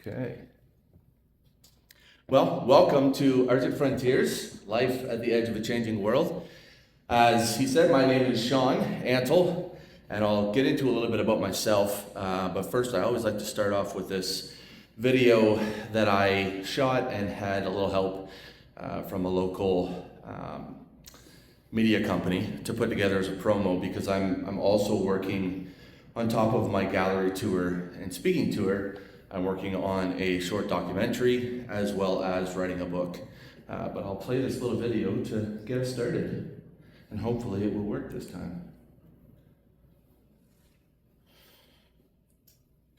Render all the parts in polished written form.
Okay. Well, welcome to Arctic Frontiers, Life at the Edge of a Changing World. As he said, my name is Shaun Antle, and I'll get into a little bit about myself. But first, I always like to start off with this video that I shot and had a little help from a local media company to put together as a promo, because I'm also working on top of my gallery tour and speaking tour. I'm working on a short documentary as well as writing a book. But I'll play this little video to get us started, and hopefully it will work this time.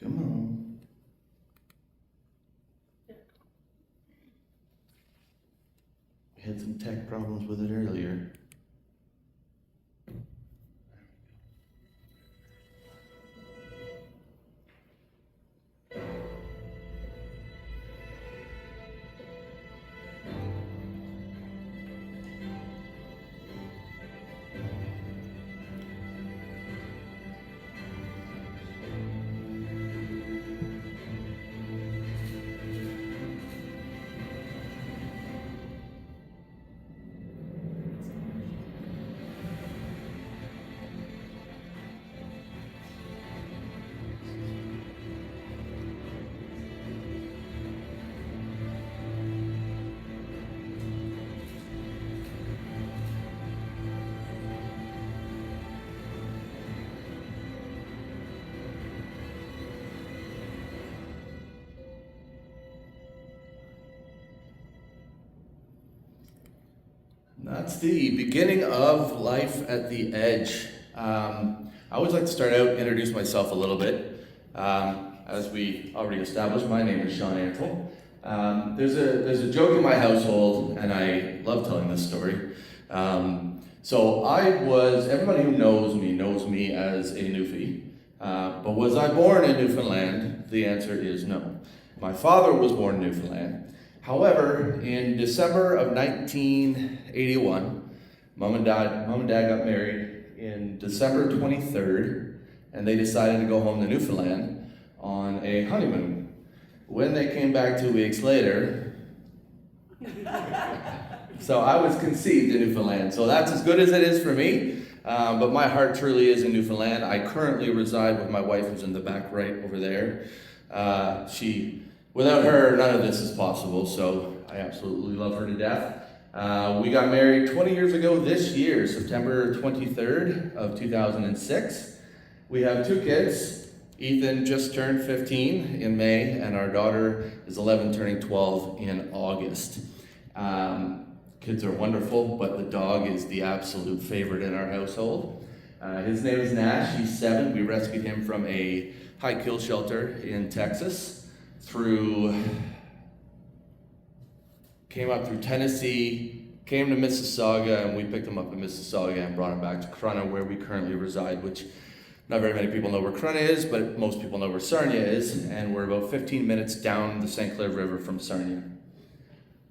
Come on. We had some tech problems with it earlier. That's the beginning of Life at the Edge. I always like to start out, introduce myself a little bit. As we already established, my name is Shaun Antle. There's a joke in my household, and I love telling this story. Everybody who knows me as a Newfie. But was I born in Newfoundland? The answer is no. My father was born in Newfoundland. However, in December of 1981, Mom and Dad got married in December 23rd, and they decided to go home to Newfoundland on a honeymoon. When they came back 2 weeks later, so I was conceived in Newfoundland. So that's as good as it is for me, but my heart truly is in Newfoundland. I currently reside with my wife, who's in the back right over there. Without her, none of this is possible, so I absolutely love her to death. We got married 20 years ago this year, September 23rd of 2006. We have 2 kids. Ethan just turned 15 in May, and our daughter is 11, turning 12 in August. Kids are wonderful, but the dog is the absolute favorite in our household. His name is Nash. He's 7. We rescued him from a high kill shelter in Texas. Came up through Tennessee, came to Mississauga, and we picked him up in Mississauga and brought him back to Corunna, where we currently reside, which not very many people know where Corunna is, but most people know where Sarnia is, and we're about 15 minutes down the St. Clair River from Sarnia.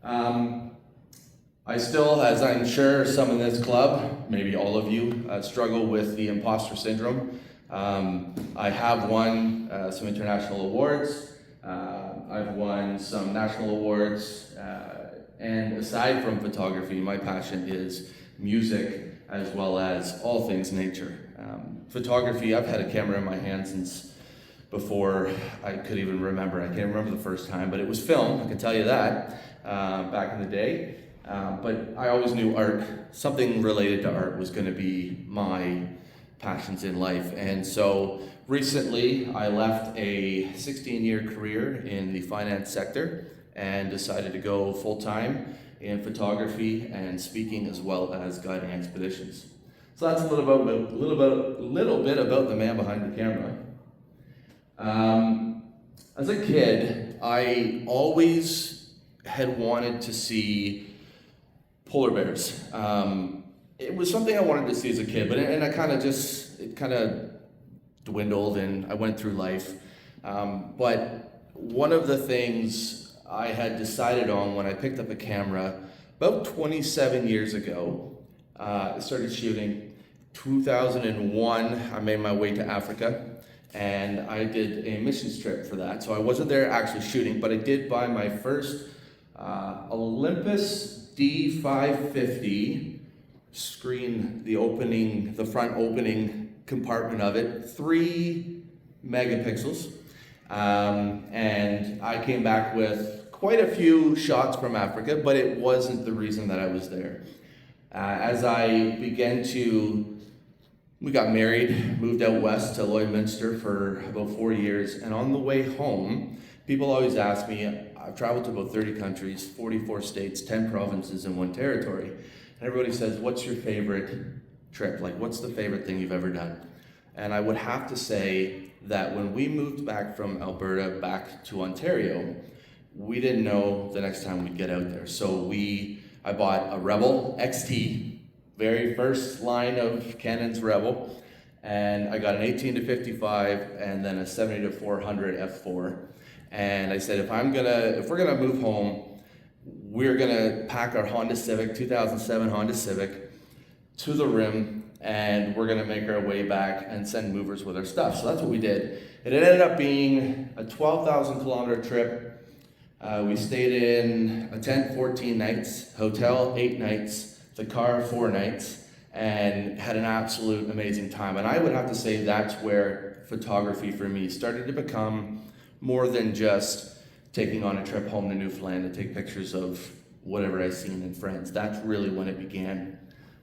I still, as I'm sure some in this club, maybe all of you, struggle with the imposter syndrome. I have won some international awards. I've won some national awards, and aside from photography, my passion is music as well as all things nature. Photography, I've had a camera in my hand since before I could even remember. I can't remember the first time, but it was film, I can tell you that, back in the day. But I always knew art, something related to art was going to be my passions in life. And so recently I left a 16-year career in the finance sector and decided to go full-time in photography and speaking, as well as guiding expeditions. So that's a little bit about the man behind the camera. As a kid, I always had wanted to see polar bears. It was something I wanted to see as a kid, but it kind of dwindled, and I went through life. But one of the things I had decided on when I picked up a camera about 27 years ago, I started shooting. 2001, I made my way to Africa, and I did a missions trip for that. So I wasn't there actually shooting, but I did buy my first Olympus D550 screen, the front opening compartment of it, 3 megapixels. And I came back with quite a few shots from Africa, but it wasn't the reason that I was there. As I we got married, moved out west to Lloydminster for about 4 years, and on the way home, people always ask me, I've traveled to about 30 countries, 44 states, 10 provinces, and 1 territory. And everybody says, what's your favorite trip? Like, what's the favorite thing you've ever done? And I would have to say that when we moved back from Alberta back to Ontario, we didn't know the next time we'd get out there. So I bought a Rebel XT, very first line of Canon's Rebel, and I got an 18-55 and then a 70-400 F4. And I said, if we're gonna move home, we're gonna pack our Honda Civic, 2007 Honda Civic, to the rim, and we're gonna make our way back and send movers with our stuff. So that's what we did. It ended up being a 12,000 kilometer trip. We stayed in a tent 14 nights, hotel 8 nights, the car 4 nights, and had an absolute amazing time. And I would have to say that's where photography for me started to become more than just taking on a trip home to Newfoundland to take pictures of whatever I've seen in friends. That's really when it began.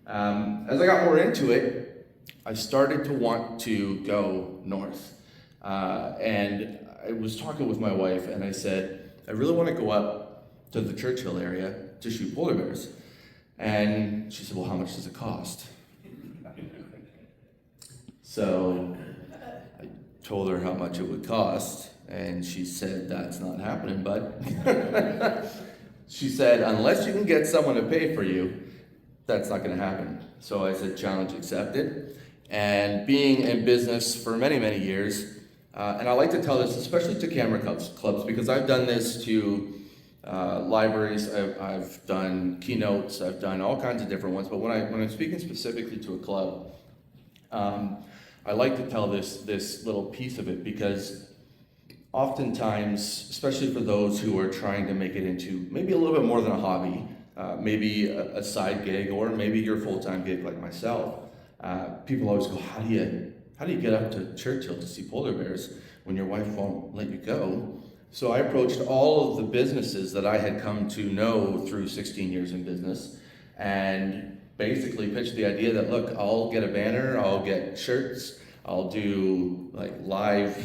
As I got more into it, I started to want to go north. And I was talking with my wife and I said, I really want to go up to the Churchill area to shoot polar bears. And she said, well, how much does it cost? So I told her how much it would cost. And she said, that's not happening, bud. She said, unless you can get someone to pay for you, that's not going to happen. So I said, challenge accepted. And being in business for many, many years, and I like to tell this, especially to camera clubs, because I've done this to libraries, I've done keynotes, I've done all kinds of different ones, but when I'm speaking specifically to a club, I like to tell this little piece of it, because oftentimes, especially for those who are trying to make it into maybe a little bit more than a hobby, maybe a side gig, or maybe your full-time gig like myself, people always go, how do you get up to Churchill to see polar bears when your wife won't let you go? So I approached all of the businesses that I had come to know through 16 years in business, and basically pitched the idea that, look, I'll get a banner, I'll get shirts, I'll do like live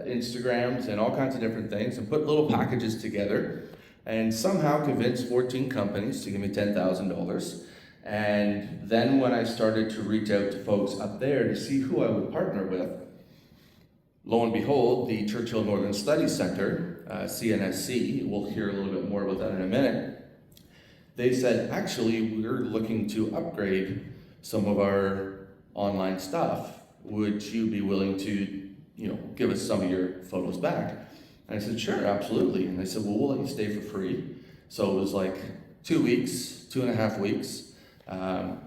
Instagrams and all kinds of different things, and put little packages together, and somehow convinced 14 companies to give me $10,000. And then when I started to reach out to folks up there to see who I would partner with, lo and behold, the Churchill Northern Studies Center, CNSC, we'll hear a little bit more about that in a minute, they said, actually, we're looking to upgrade some of our online stuff. Would you be willing to give us some of your photos back? And I said, sure, absolutely. And they said, well, we'll let you stay for free. So it was like 2 weeks, 2.5 weeks,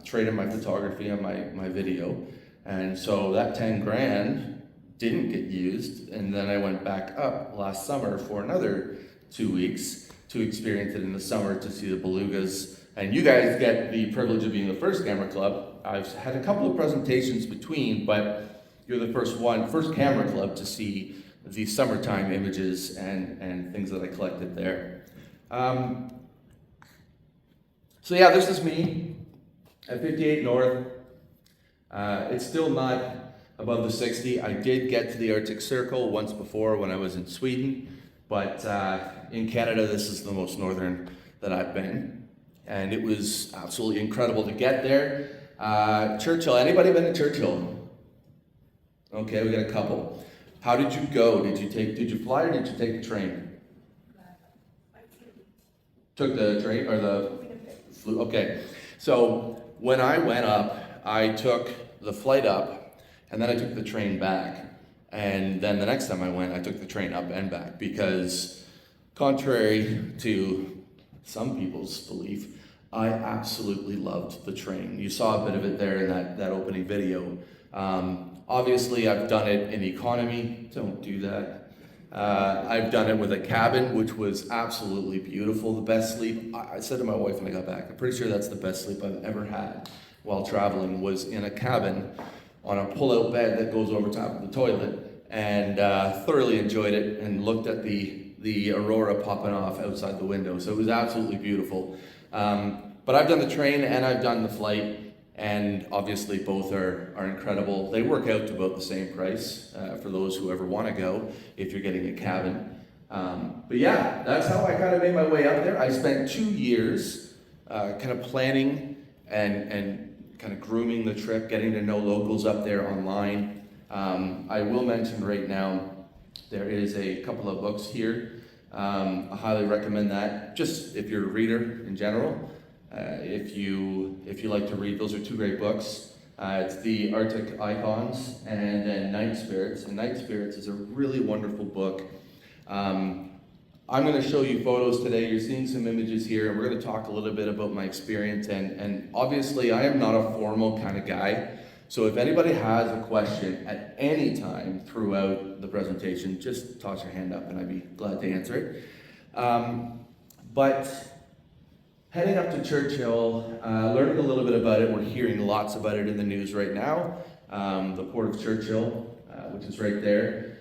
trading my photography and my video. And so that 10 grand didn't get used. And then I went back up last summer for another 2 weeks to experience it in the summer, to see the belugas. And you guys get the privilege of being the first camera club. I've had a couple of presentations between, but you're the first camera club to see the summertime images and things that I collected there. So yeah, this is me at 58 North. It's still not above the 60. I did get to the Arctic Circle once before when I was in Sweden, but in Canada, this is the most northern that I've been. And it was absolutely incredible to get there. Churchill, anybody been to Churchill? Okay, we got a couple. How did you go? Did you fly or did you take the train? Took the train or the flew? Okay. So when I went up, I took the flight up and then I took the train back. And then the next time I went, I took the train up and back, because contrary to some people's belief, I absolutely loved the train. You saw a bit of it there in that opening video. Obviously, I've done it in economy. Don't do that. I've done it with a cabin, which was absolutely beautiful. The best sleep, I said to my wife when I got back, I'm pretty sure that's the best sleep I've ever had while traveling, was in a cabin on a pull-out bed that goes over top of the toilet, and thoroughly enjoyed it and looked at the aurora popping off outside the window. So it was absolutely beautiful. But I've done the train and I've done the flight, and obviously both are incredible. They work out to about the same price for those who ever want to go if you're getting a cabin. But yeah, that's how I kind of made my way up there. I spent 2 years kind of planning and kind of grooming the trip, getting to know locals up there online. I will mention right now, there is a couple of books here. I highly recommend that, just if you're a reader in general. If you like to read, those are 2 great books. It's The Arctic Icons and then Night Spirits. And Night Spirits is a really wonderful book. I'm going to show you photos today. You're seeing some images here, and we're going to talk a little bit about my experience. And obviously, I am not a formal kind of guy. So if anybody has a question at any time throughout the presentation, just toss your hand up and I'd be glad to answer it. But heading up to Churchill, learning a little bit about it. We're hearing lots about it in the news right now. The port of Churchill, which is right there.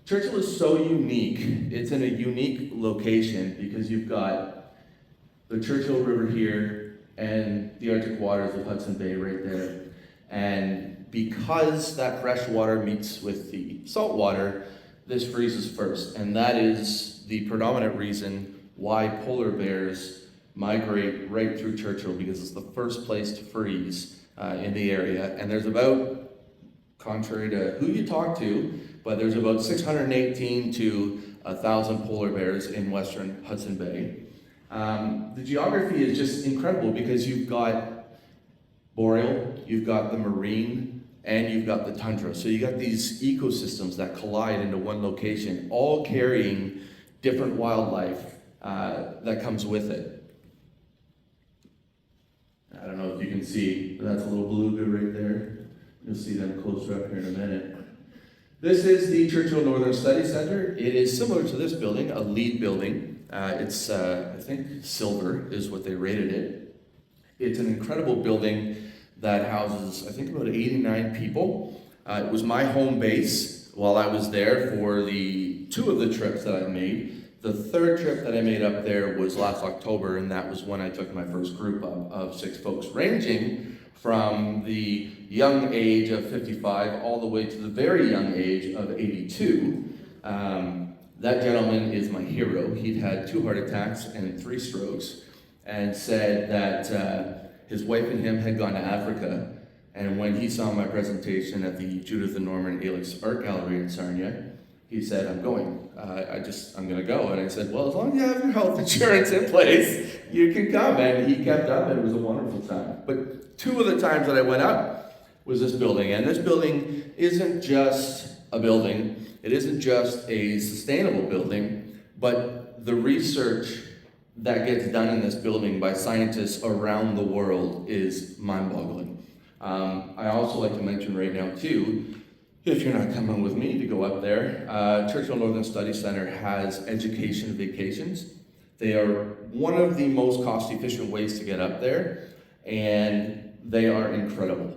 Churchill is so unique. It's in a unique location because you've got the Churchill River here and the Arctic waters of Hudson Bay right there. And because that fresh water meets with the salt water, this freezes first. And that is the predominant reason why polar bears migrate right through Churchill, because it's the first place to freeze in the area. And there's about, contrary to who you talk to, but there's about 618 to 1,000 polar bears in western Hudson Bay. The geography is just incredible because you've got boreal, you've got the marine, and you've got the tundra. So you got these ecosystems that collide into one location, all carrying different wildlife that comes with it. I don't know if you can see, but that's a little beluga right there. You'll see them closer up here in a minute. This is the Churchill Northern Study Center. It is similar to this building, a LEED building. It's, I think, silver is what they rated it. It's an incredible building that houses, I think, about 89 people. It was my home base while I was there for the 2 of the trips that I made. The 3rd trip that I made up there was last October, and that was when I took my first group of 6 folks, ranging from the young age of 55 all the way to the very young age of 82. That gentleman is my hero. He'd had 2 heart attacks and 3 strokes, and said that his wife and him had gone to Africa, and when he saw my presentation at the Judith and Norman Alix Art Gallery in Sarnia, he said, I'm going. I'm going to go. And I said, well, as long as you have your health insurance in place, you can come. And he kept up, and it was a wonderful time. But 2 of the times that I went up was this building. And this building isn't just a building. It isn't just a sustainable building, but the research that gets done in this building by scientists around the world is mind-boggling. I also like to mention right now, too, if you're not coming with me to go up there, Churchill Northern Study Center has education vacations. They are one of the most cost-efficient ways to get up there, and they are incredible.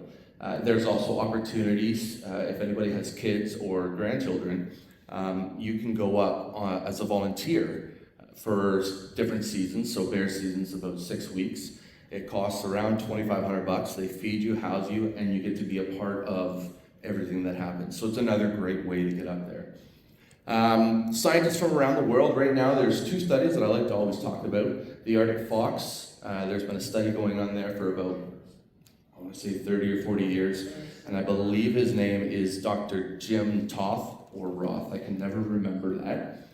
There's also opportunities, if anybody has kids or grandchildren, you can go up as a volunteer for different seasons. So bear season's about 6 weeks. It costs around $2,500. They feed you, house you, and you get to be a part of everything that happens. So it's another great way to get up there. Scientists from around the world right now, there's 2 studies that I like to always talk about. The Arctic fox, there's been a study going on there for about, I want to say 30 or 40 years, and I believe his name is Dr. Jim Toth or Roth, I can never remember that.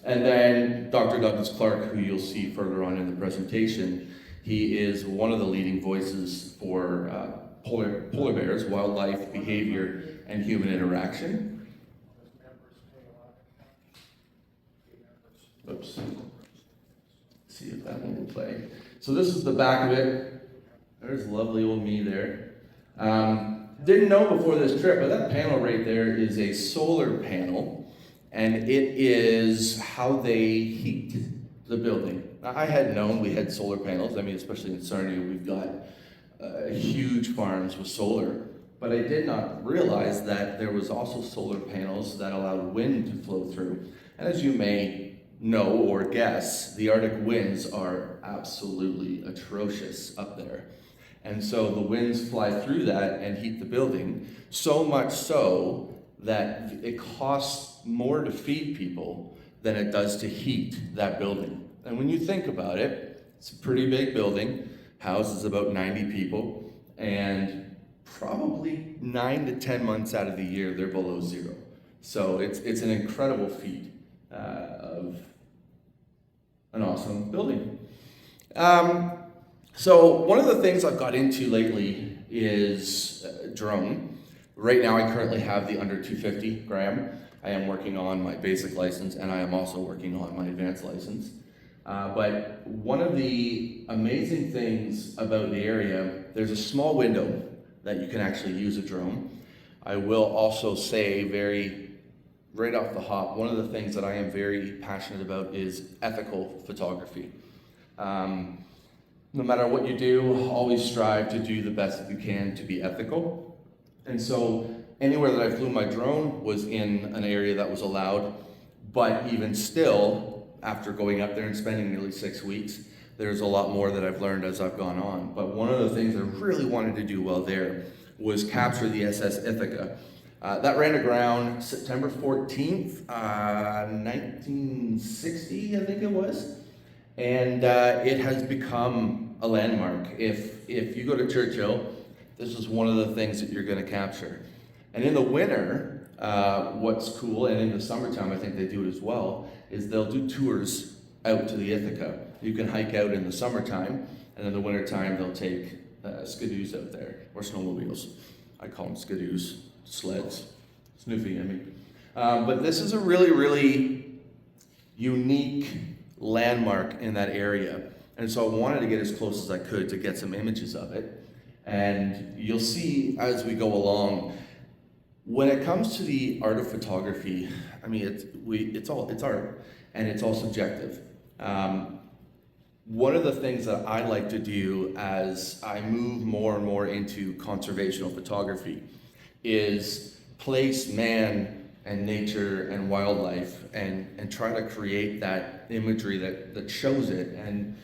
And then Dr. Douglas Clark, who you'll see further on in the presentation, he is one of the leading voices for polar bears, wildlife behavior, and human interaction. Oops. See if that one will play. So this is the back of it. There's lovely old me there. Didn't know before this trip, but that panel right there is a solar panel, and it is how they heat the building. Now, I had known we had solar panels. I mean, especially in Sarnia, we've got huge farms with solar. But I did not realize that there was also solar panels that allowed wind to flow through. And as you may know or guess, the Arctic winds are absolutely atrocious up there. And so the winds fly through that and heat the building, so much so that it costs more to feed people than it does to heat that building. And when you think about it, it's a pretty big building, houses about 90 people, and probably 9 to 10 months out of the year, they're below zero. So it's an incredible feat of an awesome building. So one of the things I've got into lately is drone. Right now I currently have the under 250 gram. I am working on my basic license, and I am also working on my advanced license. But one of the amazing things about the area, there's a small window that you can actually use a drone. I will also say right off the hop, one of the things that I am very passionate about is ethical photography. No matter what you do, always strive to do the best that you can to be ethical. And so anywhere that I flew my drone was in an area that was allowed, but even still, after going up there and spending nearly 6 weeks, there's a lot more that I've learned as I've gone on. But one of the things I really wanted to do well there was capture the SS Ithaca. That ran aground September 14th, 1960, I think it was. And it has become a landmark. If you go to Churchill, this is one of the things that you're going to capture. And in the winter, what's cool, and in the summertime I think they do it as well, is they'll do tours out to the Ithaca. You can hike out in the summertime, and in the wintertime they'll take skidoos out there, or snowmobiles. I call them skidoos, sleds, snoofy, I mean. But this is a really, really unique landmark in that area. And so I wanted to get as close as I could to get some images of it. And you'll see as we go along, when it comes to the art of photography, I mean, it's art, and it's all subjective. One of the things that I like to do as I move more and more into conservational photography is place man and nature and wildlife and try to create that imagery that shows it. And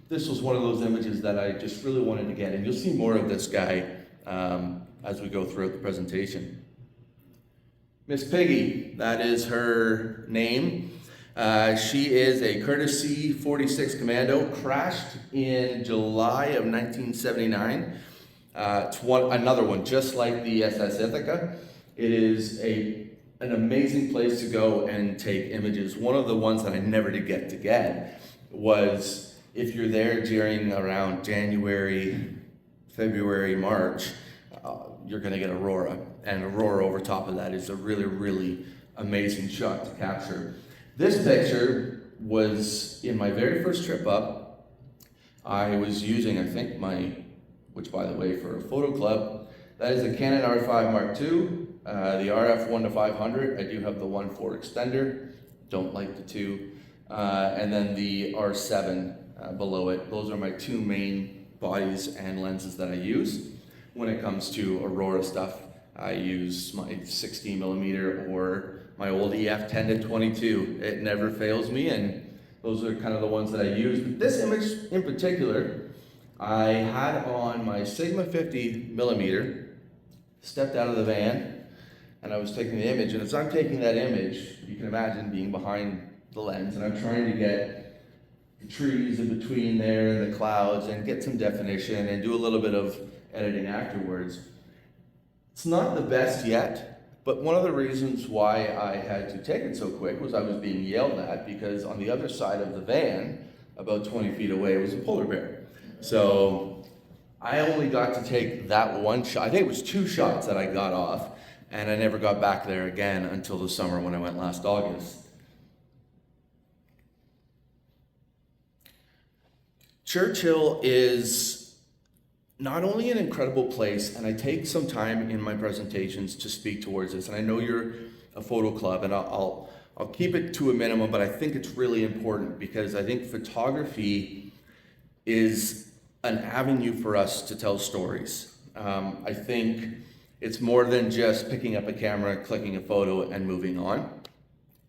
this was one of those images that I just really wanted to get, and you'll see more of this guy as we go throughout the presentation. Miss Piggy, that is her name. She is a Curtis C-46 Commando, crashed in July of 1979. It's another one, just like the SS Ithaca. It is an amazing place to go and take images. One of the ones that I never did get to get was, if you're there during around January, February, March, you're gonna get aurora. And aurora over top of that is a really, really amazing shot to capture. This picture was in my very first trip up. I was using, I think which by the way, for a photo club, that is a Canon R5 Mark II, the RF 1-500. I do have the 1.4 extender, don't like the 2, and then the R7 below it. Those are my two main bodies and lenses that I use. When it comes to aurora stuff, I use my 16mm or my old EF 10-22. It never fails me, and those are kind of the ones that I use. But this image in particular, I had on my Sigma 50mm, stepped out of the van, and I was taking the image. And as I'm taking that image, you can imagine being behind the lens, and I'm trying to get the trees in between there and the clouds and get some definition and do a little bit of editing afterwards. It's not the best yet, but one of the reasons why I had to take it so quick was I was being yelled at because on the other side of the van, about 20 feet away, was a polar bear. So I only got to take that one shot. I think it was 2 shots that I got off, and I never got back there again until the summer when I went last August. Churchill is not only an incredible place, and I take some time in my presentations to speak towards this, and I know you're a photo club, and I'll keep it to a minimum, but I think it's really important because I think photography is an avenue for us to tell stories. I think it's more than just picking up a camera, clicking a photo, and moving on.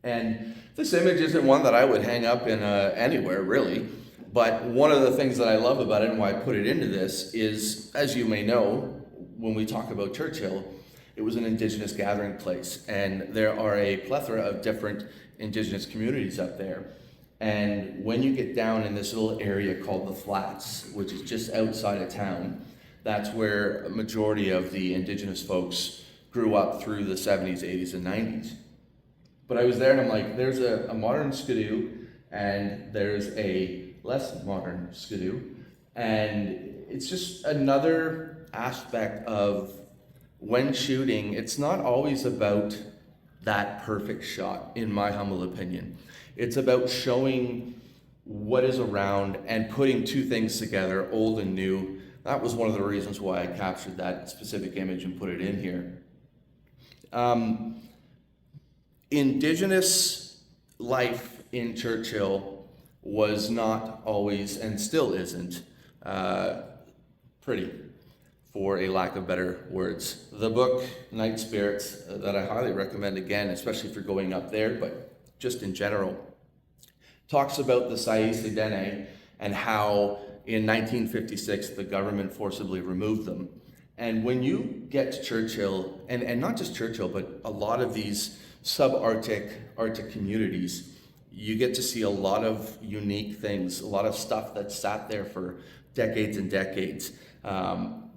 And this image isn't one that I would hang up in anywhere, really. But one of the things that I love about it and why I put it into this is, as you may know, when we talk about Churchill, it was an Indigenous gathering place. And there are a plethora of different Indigenous communities up there. And when you get down in this little area called the Flats, which is just outside of town, that's where a majority of the Indigenous folks grew up through the 70s, 80s, and 90s. But I was there and I'm like, there's a modern skidoo and there's a less modern skidoo. And it's just another aspect of when shooting, it's not always about that perfect shot, in my humble opinion. It's about showing what is around and putting two things together, old and new. That was one of the reasons why I captured that specific image and put it in here. Indigenous life in Churchill was not always, and still isn't, pretty, for a lack of better words. The book, Night Spirits, that I highly recommend again, especially if you're going up there, but just in general, talks about the Saïs Dene and how in 1956 the government forcibly removed them. And when you get to Churchill, and not just Churchill, but a lot of these Arctic communities, you get to see a lot of unique things, a lot of stuff that sat there for decades and decades.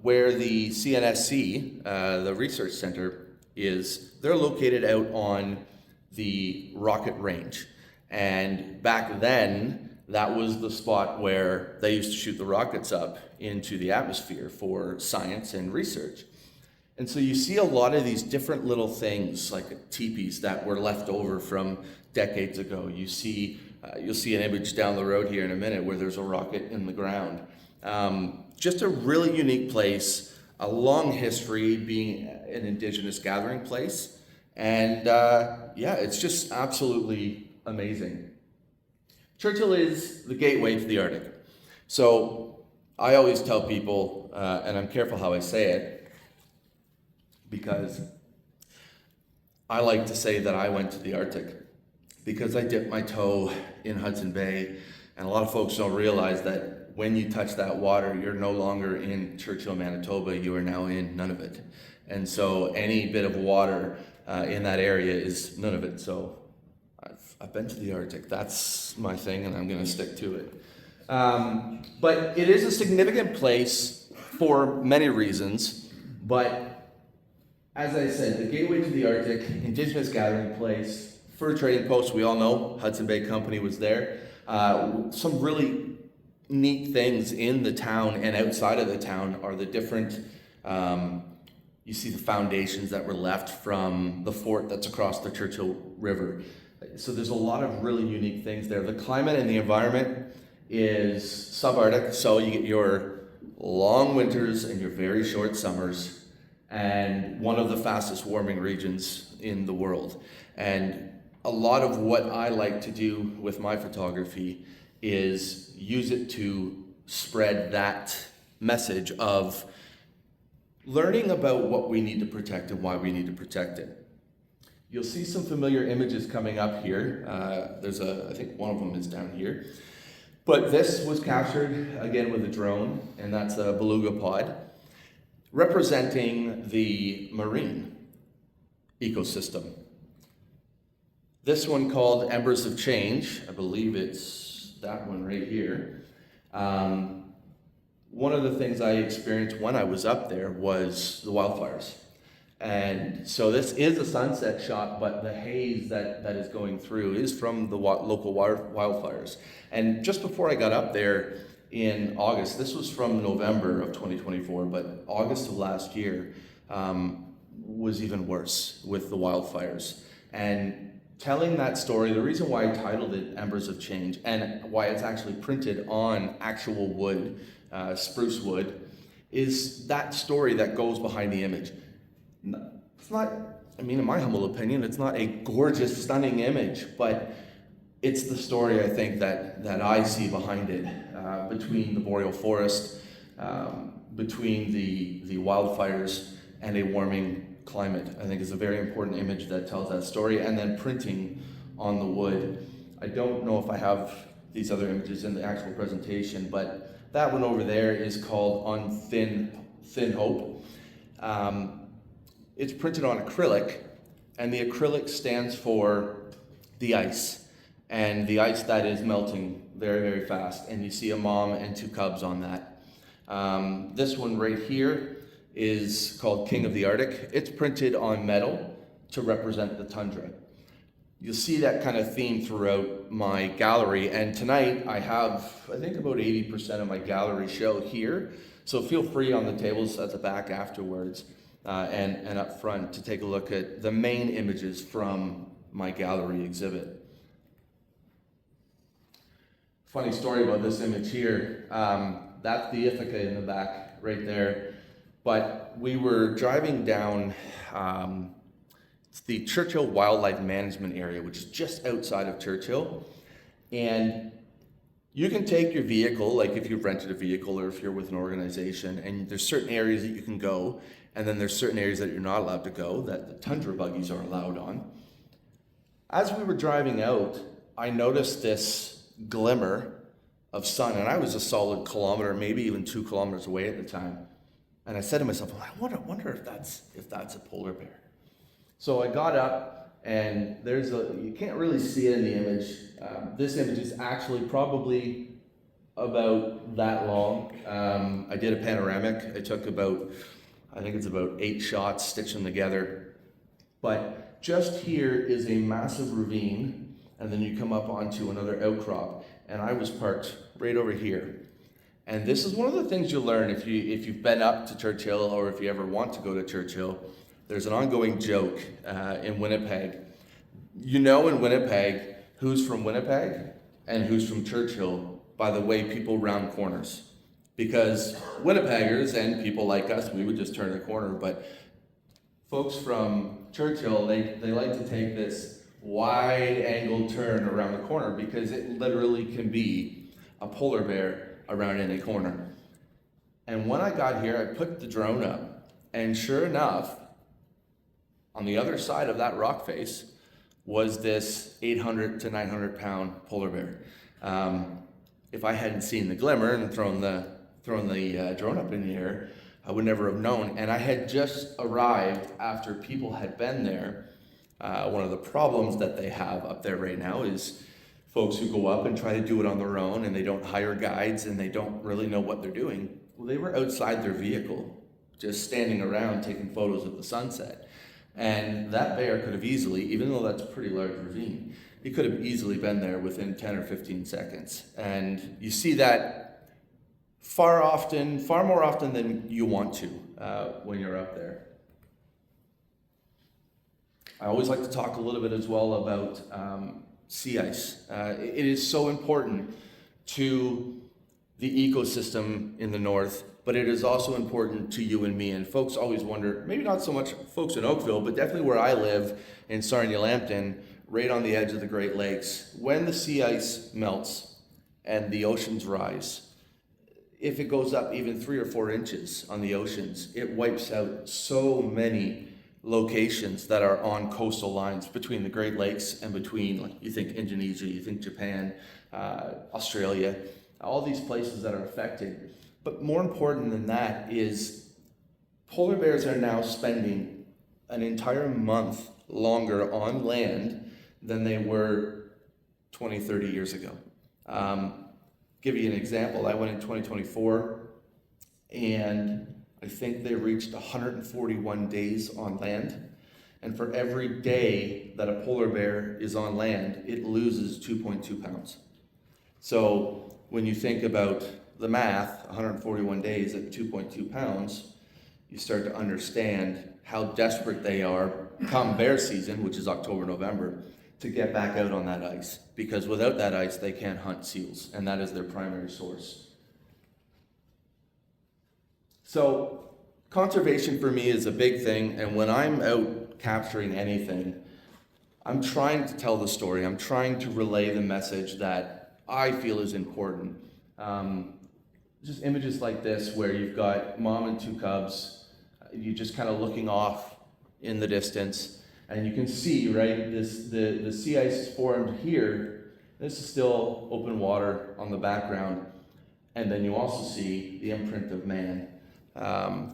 Where the CNSC, the research center, is, they're located out on the rocket range. And back then, that was the spot where they used to shoot the rockets up into the atmosphere for science and research. And so you see a lot of these different little things, like teepees that were left over from decades ago. You see, you'll see an image down the road here in a minute where there's a rocket in the ground. Just a really unique place, a long history being an Indigenous gathering place. And yeah, it's just absolutely amazing. Churchill is the gateway to the Arctic. So I always tell people, and I'm careful how I say it, because I like to say that I went to the Arctic because I dipped my toe in Hudson Bay, and a lot of folks don't realize that when you touch that water, you're no longer in Churchill, Manitoba, you are now in Nunavut. And so any bit of water in that area is Nunavut. So I've been to the Arctic, that's my thing, and I'm gonna stick to it. But it is a significant place for many reasons, but as I said, the gateway to the Arctic, Indigenous gathering place, fur trading post, we all know, Hudson Bay Company was there. Some really neat things in the town and outside of the town are the different, you see the foundations that were left from the fort that's across the Churchill River. So there's a lot of really unique things there. The climate and the environment is subarctic, so you get your long winters and your very short summers, and one of the fastest warming regions in the world. And a lot of what I like to do with my photography is use it to spread that message of learning about what we need to protect and why we need to protect it. You'll see some familiar images coming up here. I think one of them is down here. But this was captured again with a drone, and that's a beluga pod, representing the marine ecosystem. This one called Embers of Change, I believe it's that one right here. One of the things I experienced when I was up there was the wildfires. And so this is a sunset shot, but the haze that is going through is from the local wildfires. And just before I got up there in August, this was from November of 2024, but August of last year was even worse with the wildfires. And telling that story, the reason why I titled it Embers of Change and why it's actually printed on actual wood, spruce wood, is that story that goes behind the image. It's not, I mean, in my humble opinion, it's not a gorgeous, stunning image, but it's the story, I think, that I see behind it, between the boreal forest, between the wildfires, and a warming climate. I think is a very important image that tells that story, and then printing on the wood. I don't know if I have these other images in the actual presentation, but that one over there is called On Thin Hope. It's printed on acrylic, and the acrylic stands for the ice, and the ice that is melting very, very fast, and you see a mom and 2 cubs on that. This one right here is called King of the Arctic. It's printed on metal to represent the tundra. You'll see that kind of theme throughout my gallery, and tonight I have, I think, about 80% of my gallery show here, so feel free on the tables at the back afterwards and up front to take a look at the main images from my gallery exhibit. Funny story about this image here, that's the Ithaca in the back right there, but we were driving down it's the Churchill Wildlife Management Area, which is just outside of Churchill, and you can take your vehicle, like if you've rented a vehicle or if you're with an organization, and there's certain areas that you can go, and then there's certain areas that you're not allowed to go, that the tundra buggies are allowed on. As we were driving out, I noticed this glimmer of sun, and I was a solid kilometer, maybe even 2 kilometers away at the time. And I said to myself, I wonder if that's a polar bear. So I got up, and you can't really see it in the image. This image is actually probably about that long. I did a panoramic. I took I think it's about 8 shots, stitched them together. But just here is a massive ravine, and then you come up onto another outcrop, and I was parked right over here. And this is one of the things you'll learn if you've been up to Churchill, or if you ever want to go to Churchill. There's an ongoing joke in Winnipeg. You know in Winnipeg who's from Winnipeg and who's from Churchill by the way people round corners. Because Winnipeggers and people like us, we would just turn the corner, but folks from Churchill, they like to take this wide angled turn around the corner because it literally can be a polar bear around any corner. And when I got here, I put the drone up, and sure enough, on the other side of that rock face was this 800 to 900 pound polar bear. If I hadn't seen the glimmer and thrown the drone up in the air, I would never have known. And I had just arrived after people had been there. One of the problems that they have up there right now is folks who go up and try to do it on their own, and they don't hire guides, and they don't really know what they're doing. Well, they were outside their vehicle, just standing around taking photos of the sunset. And that bear could have easily, even though that's a pretty large ravine, he could have easily been there within 10 or 15 seconds. And you see that far more often than you want to when you're up there. I always like to talk a little bit as well about sea ice. It is so important to the ecosystem in the north, but it is also important to you and me. And folks always wonder, maybe not so much folks in Oakville, but definitely where I live in Sarnia-Lambton, right on the edge of the Great Lakes, when the sea ice melts and the oceans rise, if it goes up even 3 or 4 inches on the oceans, it wipes out so many locations that are on coastal lines between the Great Lakes and between, like, you think Indonesia, you think Japan, Australia, all these places that are affected. But more important than that is polar bears are now spending an entire month longer on land than they were 20, 30 years ago. Give you an example. I went in 2024, and I think they reached 141 days on land. And for every day that a polar bear is on land, it loses 2.2 pounds. So when you think about the math, 141 days at 2.2 pounds, you start to understand how desperate they are come bear season, which is October, November, to get back out on that ice. Because without that ice, they can't hunt seals, and that is their primary source. So conservation for me is a big thing, and when I'm out capturing anything, I'm trying to tell the story. I'm trying to relay the message that I feel is important. Just images like this where you've got mom and two cubs, you just kind of looking off in the distance, and you can see, right, the sea ice is formed here. This is still open water on the background, and then you also see the imprint of man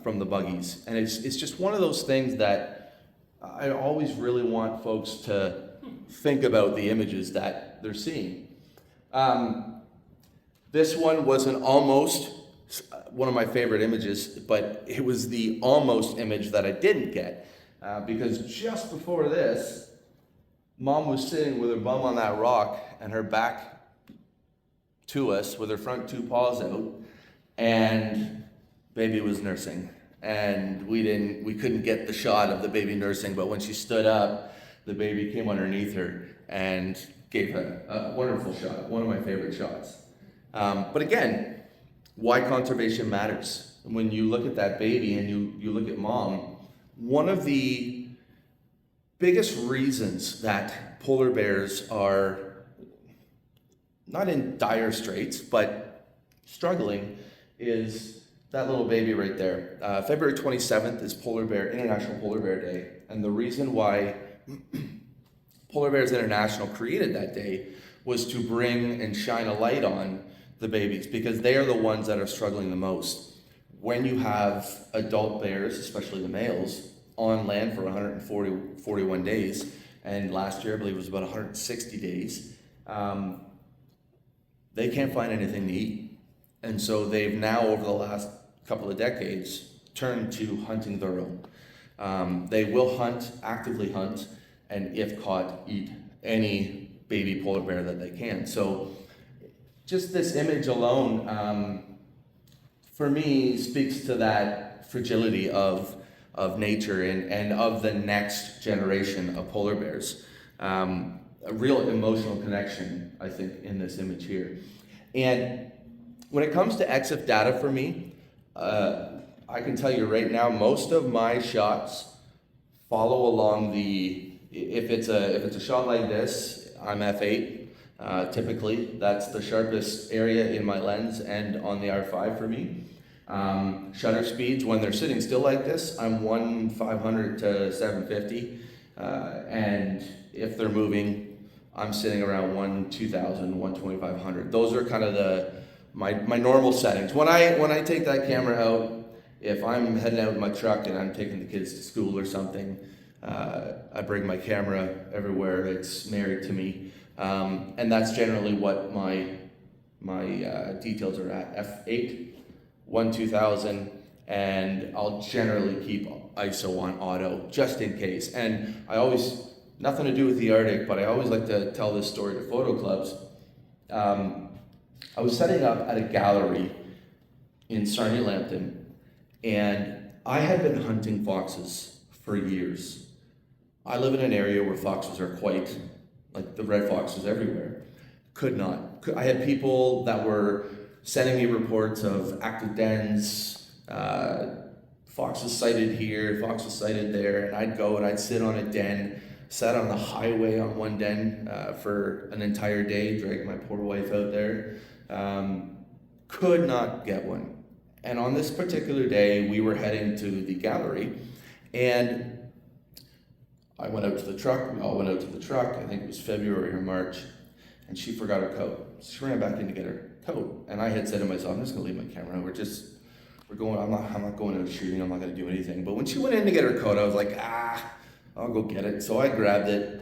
from the buggies. And it's just one of those things that I always really want folks to think about the images that they're seeing. This one was almost one of my favorite images, but it was the almost image that I didn't get. Because just before this, mom was sitting with her bum on that rock and her back to us with her front two paws out, and baby was nursing. And we couldn't get the shot of the baby nursing, but when she stood up, the baby came underneath her and gave a wonderful shot, one of my favorite shots. But again, why conservation matters. When you look at that baby and you look at mom, one of the biggest reasons that polar bears are not in dire straits, but struggling is that little baby right there. February 27th is International Polar Bear Day. And the reason why Polar Bears International created that day was to bring and shine a light on the babies, because they are the ones that are struggling the most. When you have adult bears, especially the males, on land for 141 days, and last year I believe it was about 160 days, they can't find anything to eat. And so they've now, over the last couple of decades, turned to hunting their own. They will hunt, actively hunt, and if caught, eat any baby polar bear that they can. So just this image alone, for me, speaks to that fragility of nature and of the next generation of polar bears. A real emotional connection, I think, in this image here. And when it comes to EXIF data for me, I can tell you right now, most of my shots follow along if it's a shot like this, I'm f8. Typically, that's the sharpest area in my lens and on the R5 for me. Shutter speeds, when they're sitting still like this, I'm 1/500 to 750. And if they're moving, I'm sitting around 1/2000, 1/2500. Those are kind of my normal settings. When I take that camera out, if I'm heading out in my truck and I'm taking the kids to school or something, I bring my camera everywhere. It's married to me. And that's generally what my details are at. F8, 1/2000, and I'll generally keep ISO on auto just in case. And I always, nothing to do with the Arctic, but I always like to tell this story to photo clubs. I was setting up at a gallery in Sarnia Lambton, and I had been hunting foxes for years. I live in an area where foxes are quite, like the red foxes everywhere. I had people that were sending me reports of active dens, foxes sighted here, foxes sighted there, and I'd go and I'd sit on a den, sat on the highway on one den for an entire day, dragged my poor wife out there. Could not get one. And on this particular day, we were heading to the gallery, and I went out to the truck, we all went out to the truck, I think it was February or March, and she forgot her coat. She ran back in to get her coat, and I had said to myself, I'm just gonna leave my camera, I'm not going out shooting, I'm not gonna do anything. But when she went in to get her coat, I was like, I'll go get it. So I grabbed it.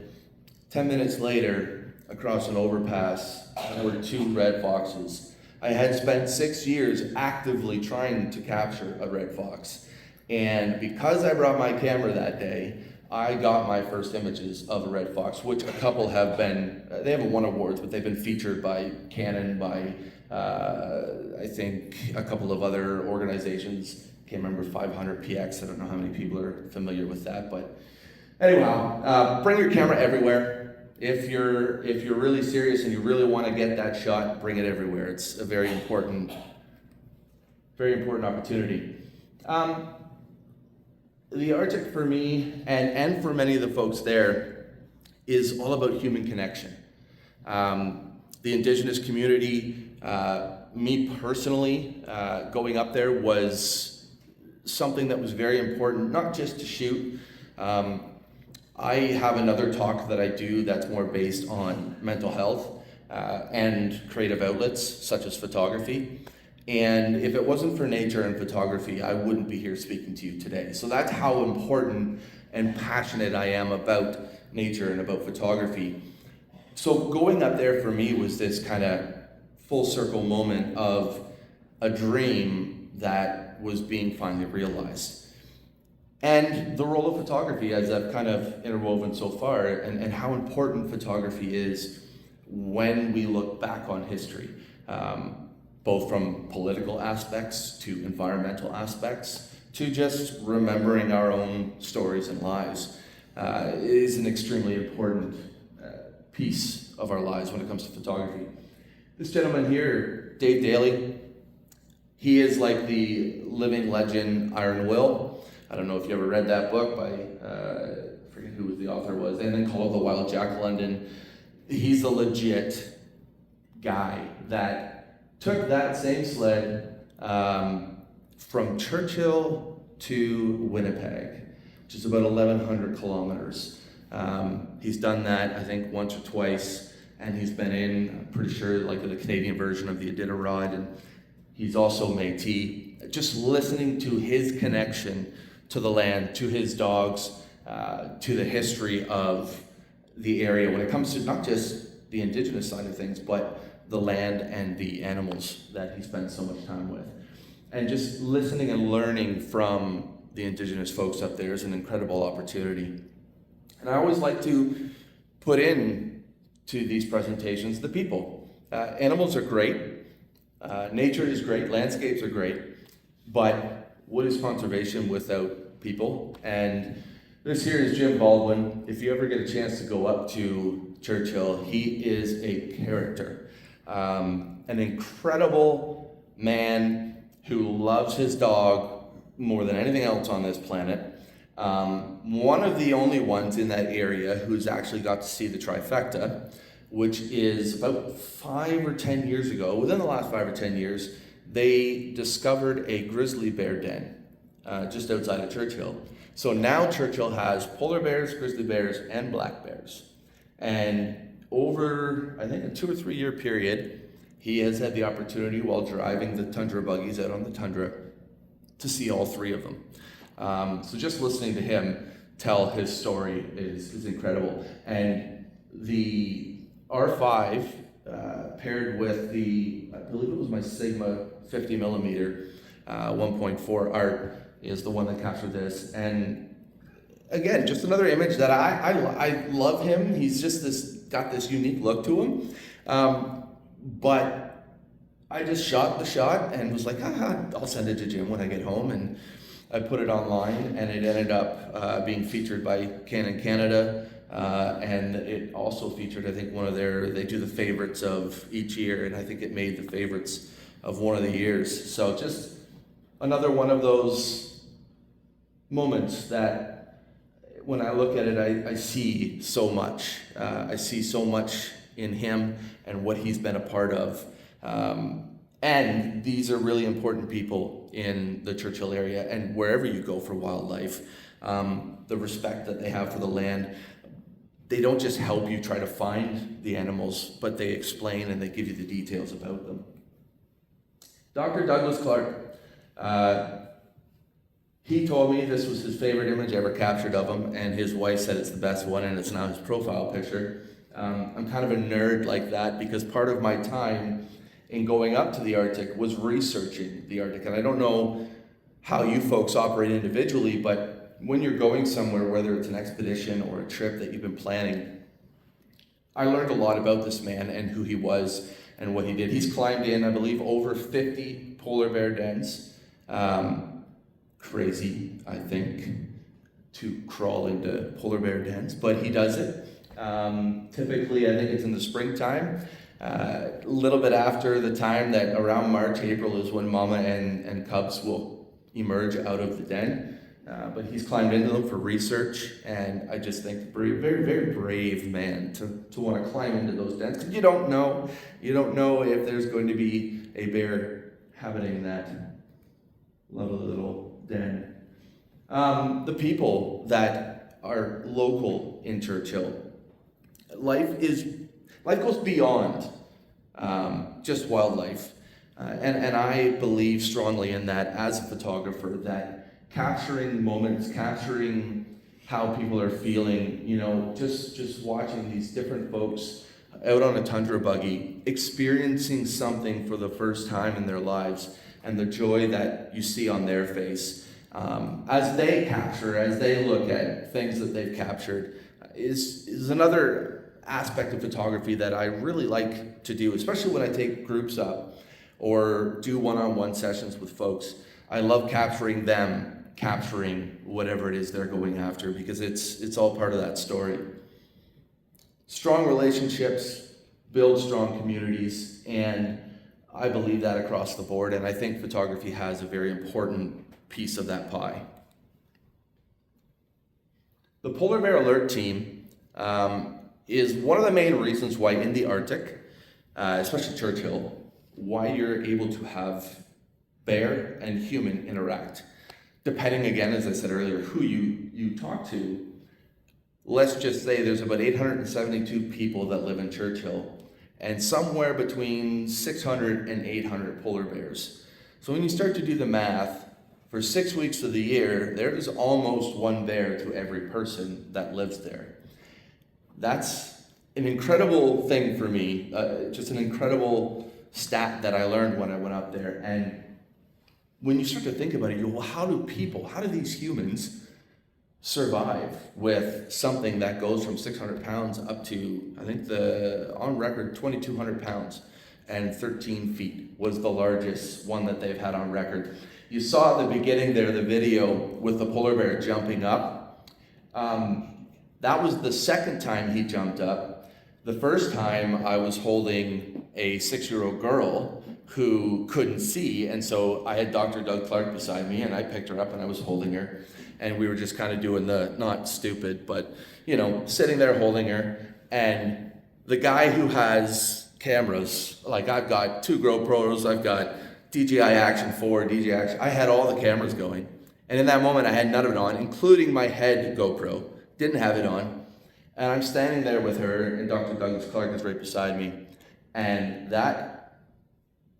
10 minutes later, across an overpass, there were 2 red foxes. I had spent 6 years actively trying to capture a red fox. And because I brought my camera that day, I got my first images of a red fox, which a couple have been, they haven't won awards, but they've been featured by Canon, by I think a couple of other organizations. Can't remember, 500px, I don't know how many people are familiar with that, but anyhow, bring your camera everywhere. If you're really serious and you really want to get that shot, bring it everywhere. It's a very important opportunity. The Arctic for me, and for many of the folks there, is all about human connection. The Indigenous community, me personally, going up there was something that was very important, not just to shoot. I have another talk that I do that's more based on mental health and creative outlets such as photography. And if it wasn't for nature and photography, I wouldn't be here speaking to you today. So that's how important and passionate I am about nature and about photography. So going up there for me was this kind of full circle moment of a dream that was being finally realized. And the role of photography, as I've kind of interwoven so far, and how important photography is when we look back on history, both from political aspects to environmental aspects to just remembering our own stories and lives, is an extremely important piece of our lives when it comes to photography. This gentleman here, Dave Daly, he is like the living legend Iron Will. I don't know if you ever read that book by, I forget who the author was, and then called The Wild Jack London. He's a legit guy that took that same sled from Churchill to Winnipeg, which is about 1,100 kilometers. He's done that, I think, once or twice, and he's been in, I'm pretty sure, like the Canadian version of the Iditarod, and he's also Métis. Just listening to his connection to the land, to his dogs, to the history of the area when it comes to not just the Indigenous side of things, but the land and the animals that he spends so much time with. And just listening and learning from the Indigenous folks up there is an incredible opportunity. And I always like to put in to these presentations the people. Animals are great, nature is great, landscapes are great, but what is conservation without people? And this here is Jim Baldwin. If you ever get a chance to go up to Churchill, he is a character. An incredible man who loves his dog more than anything else on this planet. One of the only ones in that area who's actually got to see the trifecta, which is about 5 or 10 years ago, within the last 5 or 10 years, they discovered a grizzly bear den just outside of Churchill. So now Churchill has polar bears, grizzly bears, and black bears. And over, I think, a 2 or 3 year period, he has had the opportunity while driving the tundra buggies out on the tundra to see all 3 of them. So just listening to him tell his story is incredible. And the R5 paired with the, I believe it was my Sigma 50 millimeter 1.4 art is the one that captured this. And again, just another image that I love him. He's just got this unique look to him. But I just shot the shot and was like, I'll send it to Jim when I get home. And I put it online, and it ended up being featured by Canon Canada. And it also featured, I think, they do the favorites of each year, and I think it made the favorites of one of the years. So just another one of those moments that when I look at it, I see so much. I see so much in him and what he's been a part of. And these are really important people in the Churchill area and wherever you go for wildlife. The respect that they have for the land. They don't just help you try to find the animals, but they explain and they give you the details about them. Dr. Douglas Clark, he told me this was his favorite image ever captured of him, and his wife said it's the best one, and it's now his profile picture. I'm kind of a nerd like that because part of my time in going up to the Arctic was researching the Arctic. And I don't know how you folks operate individually, but when you're going somewhere, whether it's an expedition or a trip that you've been planning, I learned a lot about this man and who he was and what he did. He's climbed in, I believe, over 50 polar bear dens. Crazy, I think, to crawl into polar bear dens, but he does it. Typically, I think it's in the springtime. A little bit after the time that around March, April is when mama and cubs will emerge out of the den. But he's climbed into them for research, and I just think very, very brave man to want to climb into those dens. Because you don't know if there's going to be a bear habiting that lovely little den. The people that are local in Churchill, life goes beyond just wildlife, and I believe strongly in that as a photographer, that capturing moments, capturing how people are feeling, just watching these different folks out on a tundra buggy, experiencing something for the first time in their lives, and the joy that you see on their face as they look at things that they've captured is another aspect of photography that I really like to do, especially when I take groups up or do one-on-one sessions with folks. I love capturing them, capturing whatever it is they're going after, because it's all part of that story. Strong relationships build strong communities, and I believe that across the board, and I think photography has a very important piece of that pie. The Polar Bear Alert Team is one of the main reasons why in the Arctic, especially Churchill, why you're able to have bear and human interact. Depending, again, as I said earlier, who you talk to. Let's just say there's about 872 people that live in Churchill, and somewhere between 600 and 800 polar bears. So when you start to do the math, for 6 weeks of the year, there is almost one bear to every person that lives there. That's an incredible thing for me, just an incredible stat that I learned when I went up there. And when you start to think about it, you go, well, how do these humans survive with something that goes from 600 pounds up to, I think on record, 2,200 pounds, and 13 feet was the largest one that they've had on record. You saw at the beginning there, the video with the polar bear jumping up. That was the second time he jumped up. The first time I was holding a 6-year-old girl who couldn't see, and so I had Dr. Doug Clark beside me, and I picked her up and I was holding her, and we were just kind of doing the, not stupid, but sitting there holding her. And the guy who has cameras, like I've got 2 GoPros, I've got DJI Action 4, DJI Action, I had all the cameras going, and in that moment I had none of it on, including my head GoPro, didn't have it on, and I'm standing there with her, and Dr. Douglas Clark is right beside me, and that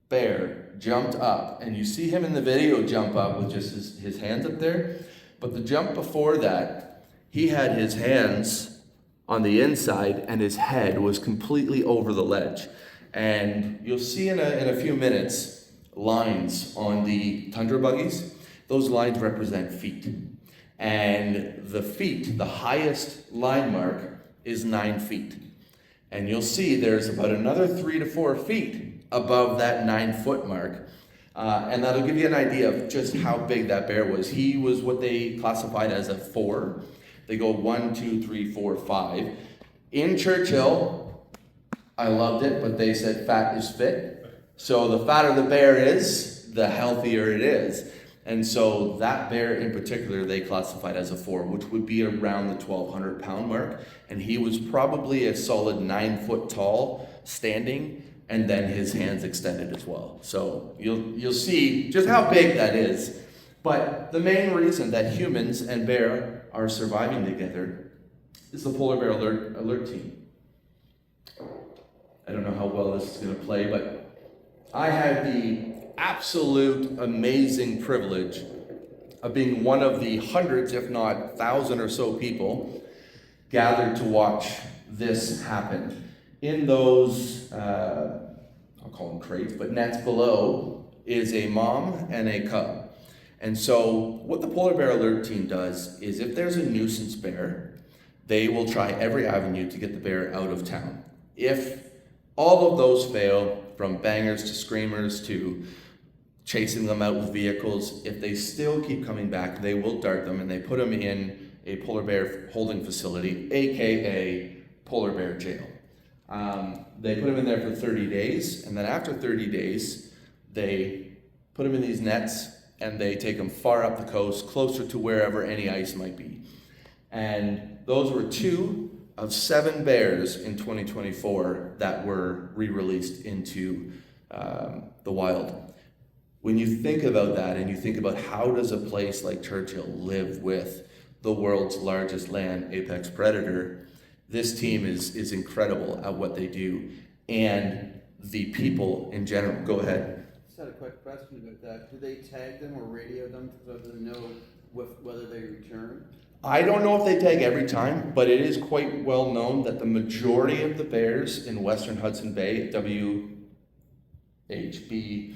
bear jumped up, and you see him in the video jump up with just his hands up there, but the jump before that, he had his hands on the inside and his head was completely over the ledge. And you'll see in a few minutes lines on the tundra buggies. Those lines represent feet, and the highest line mark is 9 feet, and you'll see there's about another 3 to 4 feet above that 9-foot mark. And that'll give you an idea of just how big that bear was. He was what they classified as a 4. They go 1, 2, 3, 4, 5. In Churchill, I loved it, but they said fat is fit. So the fatter the bear is, the healthier it is. And so that bear in particular, they classified as a 4, which would be around the 1,200 pound mark. And he was probably a solid 9 foot tall, standing, and then his hands extended as well. So you'll see just how big that is. But the main reason that humans and bear are surviving together is the Polar Bear Alert Team. I don't know how well this is going to play, but I had the absolute amazing privilege of being one of the hundreds, if not 1,000 or so people gathered to watch this happen. In those, I'll call them crates, but nets below is a mom and a cub. And so what the Polar Bear Alert Team does is if there's a nuisance bear, they will try every avenue to get the bear out of town. If all of those fail, from bangers to screamers to chasing them out with vehicles, if they still keep coming back, they will dart them and they put them in a polar bear holding facility, aka polar bear jail. They put them in there for 30 days, and then after 30 days, they put them in these nets, and they take them far up the coast, closer to wherever any ice might be. And those were 2 of 7 bears in 2024 that were re-released into the wild. When you think about that and you think about how does a place like Churchill live with the world's largest land apex predator, this team is incredible at what they do. And the people in general, go ahead. I just had a quick question about that. Do they tag them or radio them so they know whether they return? I don't know if they tag every time, but it is quite well known that the majority of the bears in western Hudson Bay, WHB,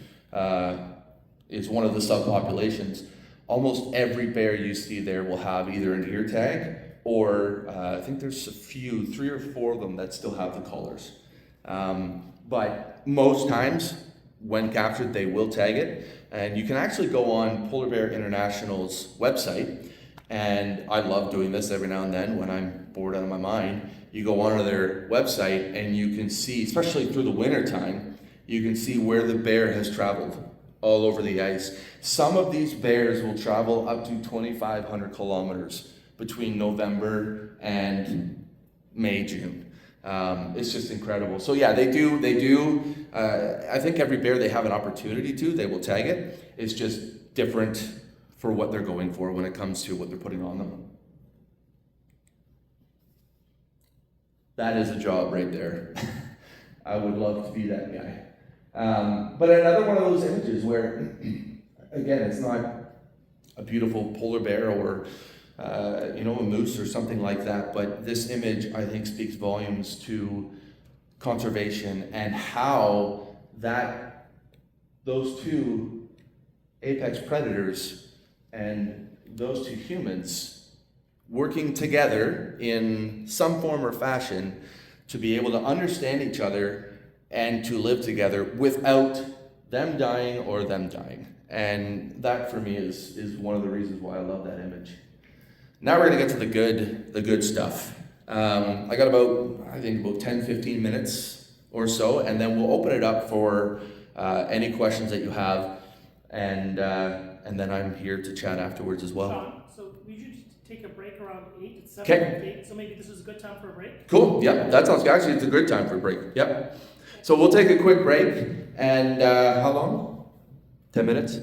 is one of the subpopulations. Almost every bear you see there will have either an ear tag or I think there's a few, 3 or 4 of them that still have the collars. But most times when captured, they will tag it. And you can actually go on Polar Bear International's website. And I love doing this every now and then when I'm bored out of my mind. You go onto their website and you can see, especially through the winter time, you can see where the bear has traveled all over the ice. Some of these bears will travel up to 2,500 kilometers between November and May, June. It's just incredible. So yeah, they do. I think every bear they have an opportunity to, they will tag it. It's just different for what they're going for when it comes to what they're putting on them. That is a job right there. I would love to be that guy. But another one of those images where, again, it's not a beautiful polar bear or a moose or something like that, but this image, I think, speaks volumes to conservation and how those 2 apex predators and those 2 humans working together in some form or fashion to be able to understand each other and to live together without them dying or them dying. And that for me is one of the reasons why I love that image. Now we're gonna get to the good stuff. I got about 10-15 minutes or so, and then we'll open it up for any questions that you have, and then I'm here to chat afterwards as well. Shaun, so we usually take a break around 8. It's 7 Okay. 8, so maybe this is a good time for a break? Cool, yeah, that sounds good. Actually, it's a good time for a break, yep. So we'll take a quick break, and how long? 10 minutes?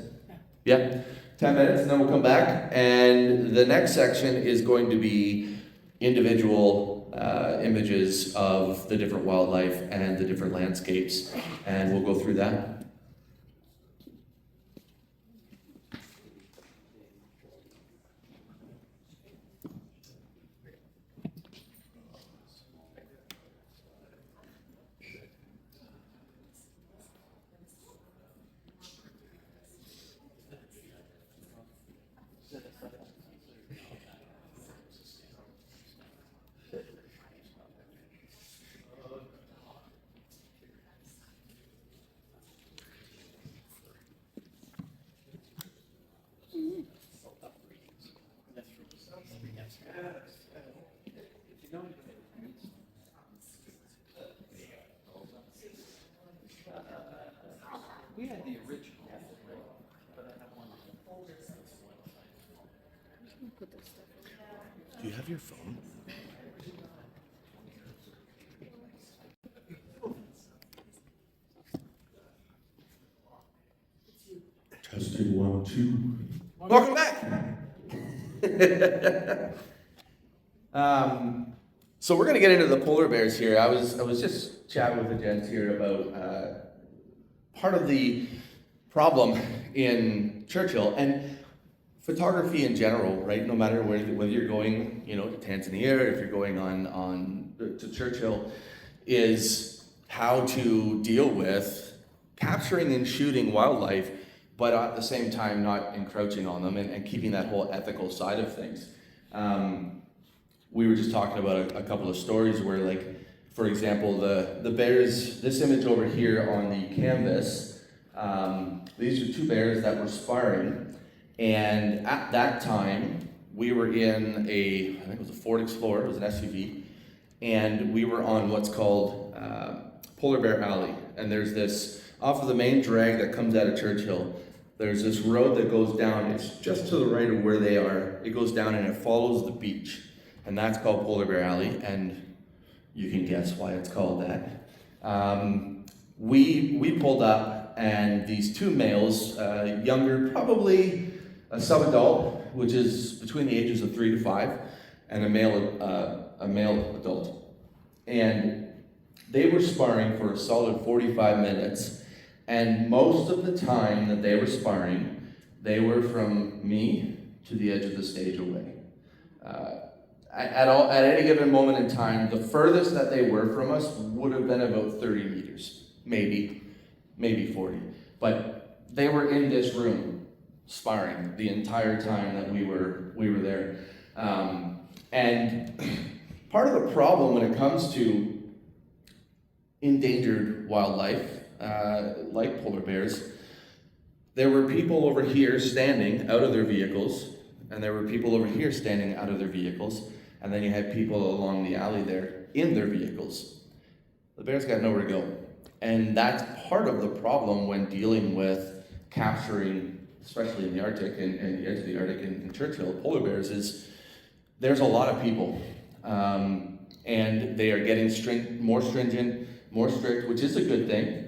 Yeah, 10 minutes, and then we'll come back, and the next section is going to be individual images of the different wildlife and the different landscapes, and we'll go through that. We had the original, but I have one. Do you have your phone? Testing 1, 2. Welcome back. So we're gonna get into the polar bears here. I was just chatting with the gents here about part of the problem in Churchill and photography in general, right? No matter whether you're going, to Tanzania or if you're going on to Churchill, is how to deal with capturing and shooting wildlife, but at the same time not encroaching on them and keeping that whole ethical side of things. We were just talking about a couple of stories where, like, for example, the bears, this image over here on the canvas, these are 2 bears that were sparring, and at that time, we were in I think it was a Ford Explorer, it was an SUV, and we were on what's called Polar Bear Alley, and there's this, off of the main drag that comes out of Churchill, There's this road that goes down, it's just to the right of where they are. It goes down and it follows the beach. And that's called Polar Bear Alley, and you can guess why it's called that. We pulled up, and these two males, younger, probably a sub-adult, which is between the ages of 3 to 5, and a male adult. And they were sparring for a solid 45 minutes, and most of the time that they were sparring, they were from me to the edge of the stage away. At any given moment in time, the furthest that they were from us would have been about 30 meters, maybe 40. But they were in this room sparring the entire time that we were there. And part of the problem when it comes to endangered wildlife, like polar bears, there were people over here standing out of their vehicles, and there were people over here standing out of their vehicles, and then you had people along the alley there in their vehicles. The bears got nowhere to go. And that's part of the problem when dealing with capturing, especially in the Arctic and the edge of the Arctic in Churchill, polar bears, is there's a lot of people. And they are getting more stringent, more strict, which is a good thing.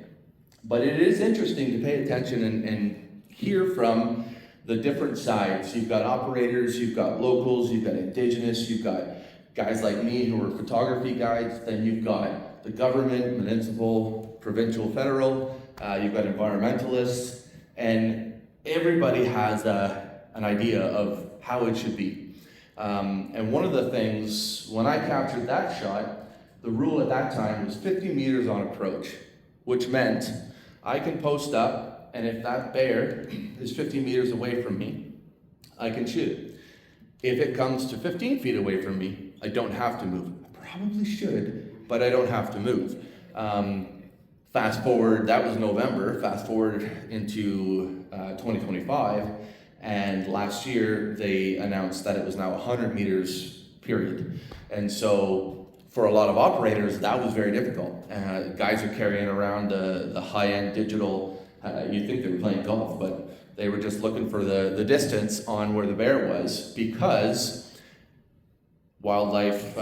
But it is interesting to pay attention and hear from the different sides. You've got operators, you've got locals, you've got indigenous, you've got guys like me who are photography guides, then you've got the government, municipal, provincial, federal, you've got environmentalists, and everybody has an idea of how it should be. And one of the things, when I captured that shot, the rule at that time was 50 meters on approach, which meant I can post up, and if that bear is 50 meters away from me, I can shoot it. If it comes to 15 feet away from me, I don't have to move. I probably should, but I don't have to move. Fast forward, that was November, fast forward into 2025, and last year they announced that it was now 100 meters, period. And so for a lot of operators, that was very difficult. Guys are carrying around the high-end digital, you'd think they were playing golf, but they were just looking for the distance on where the bear was, because wildlife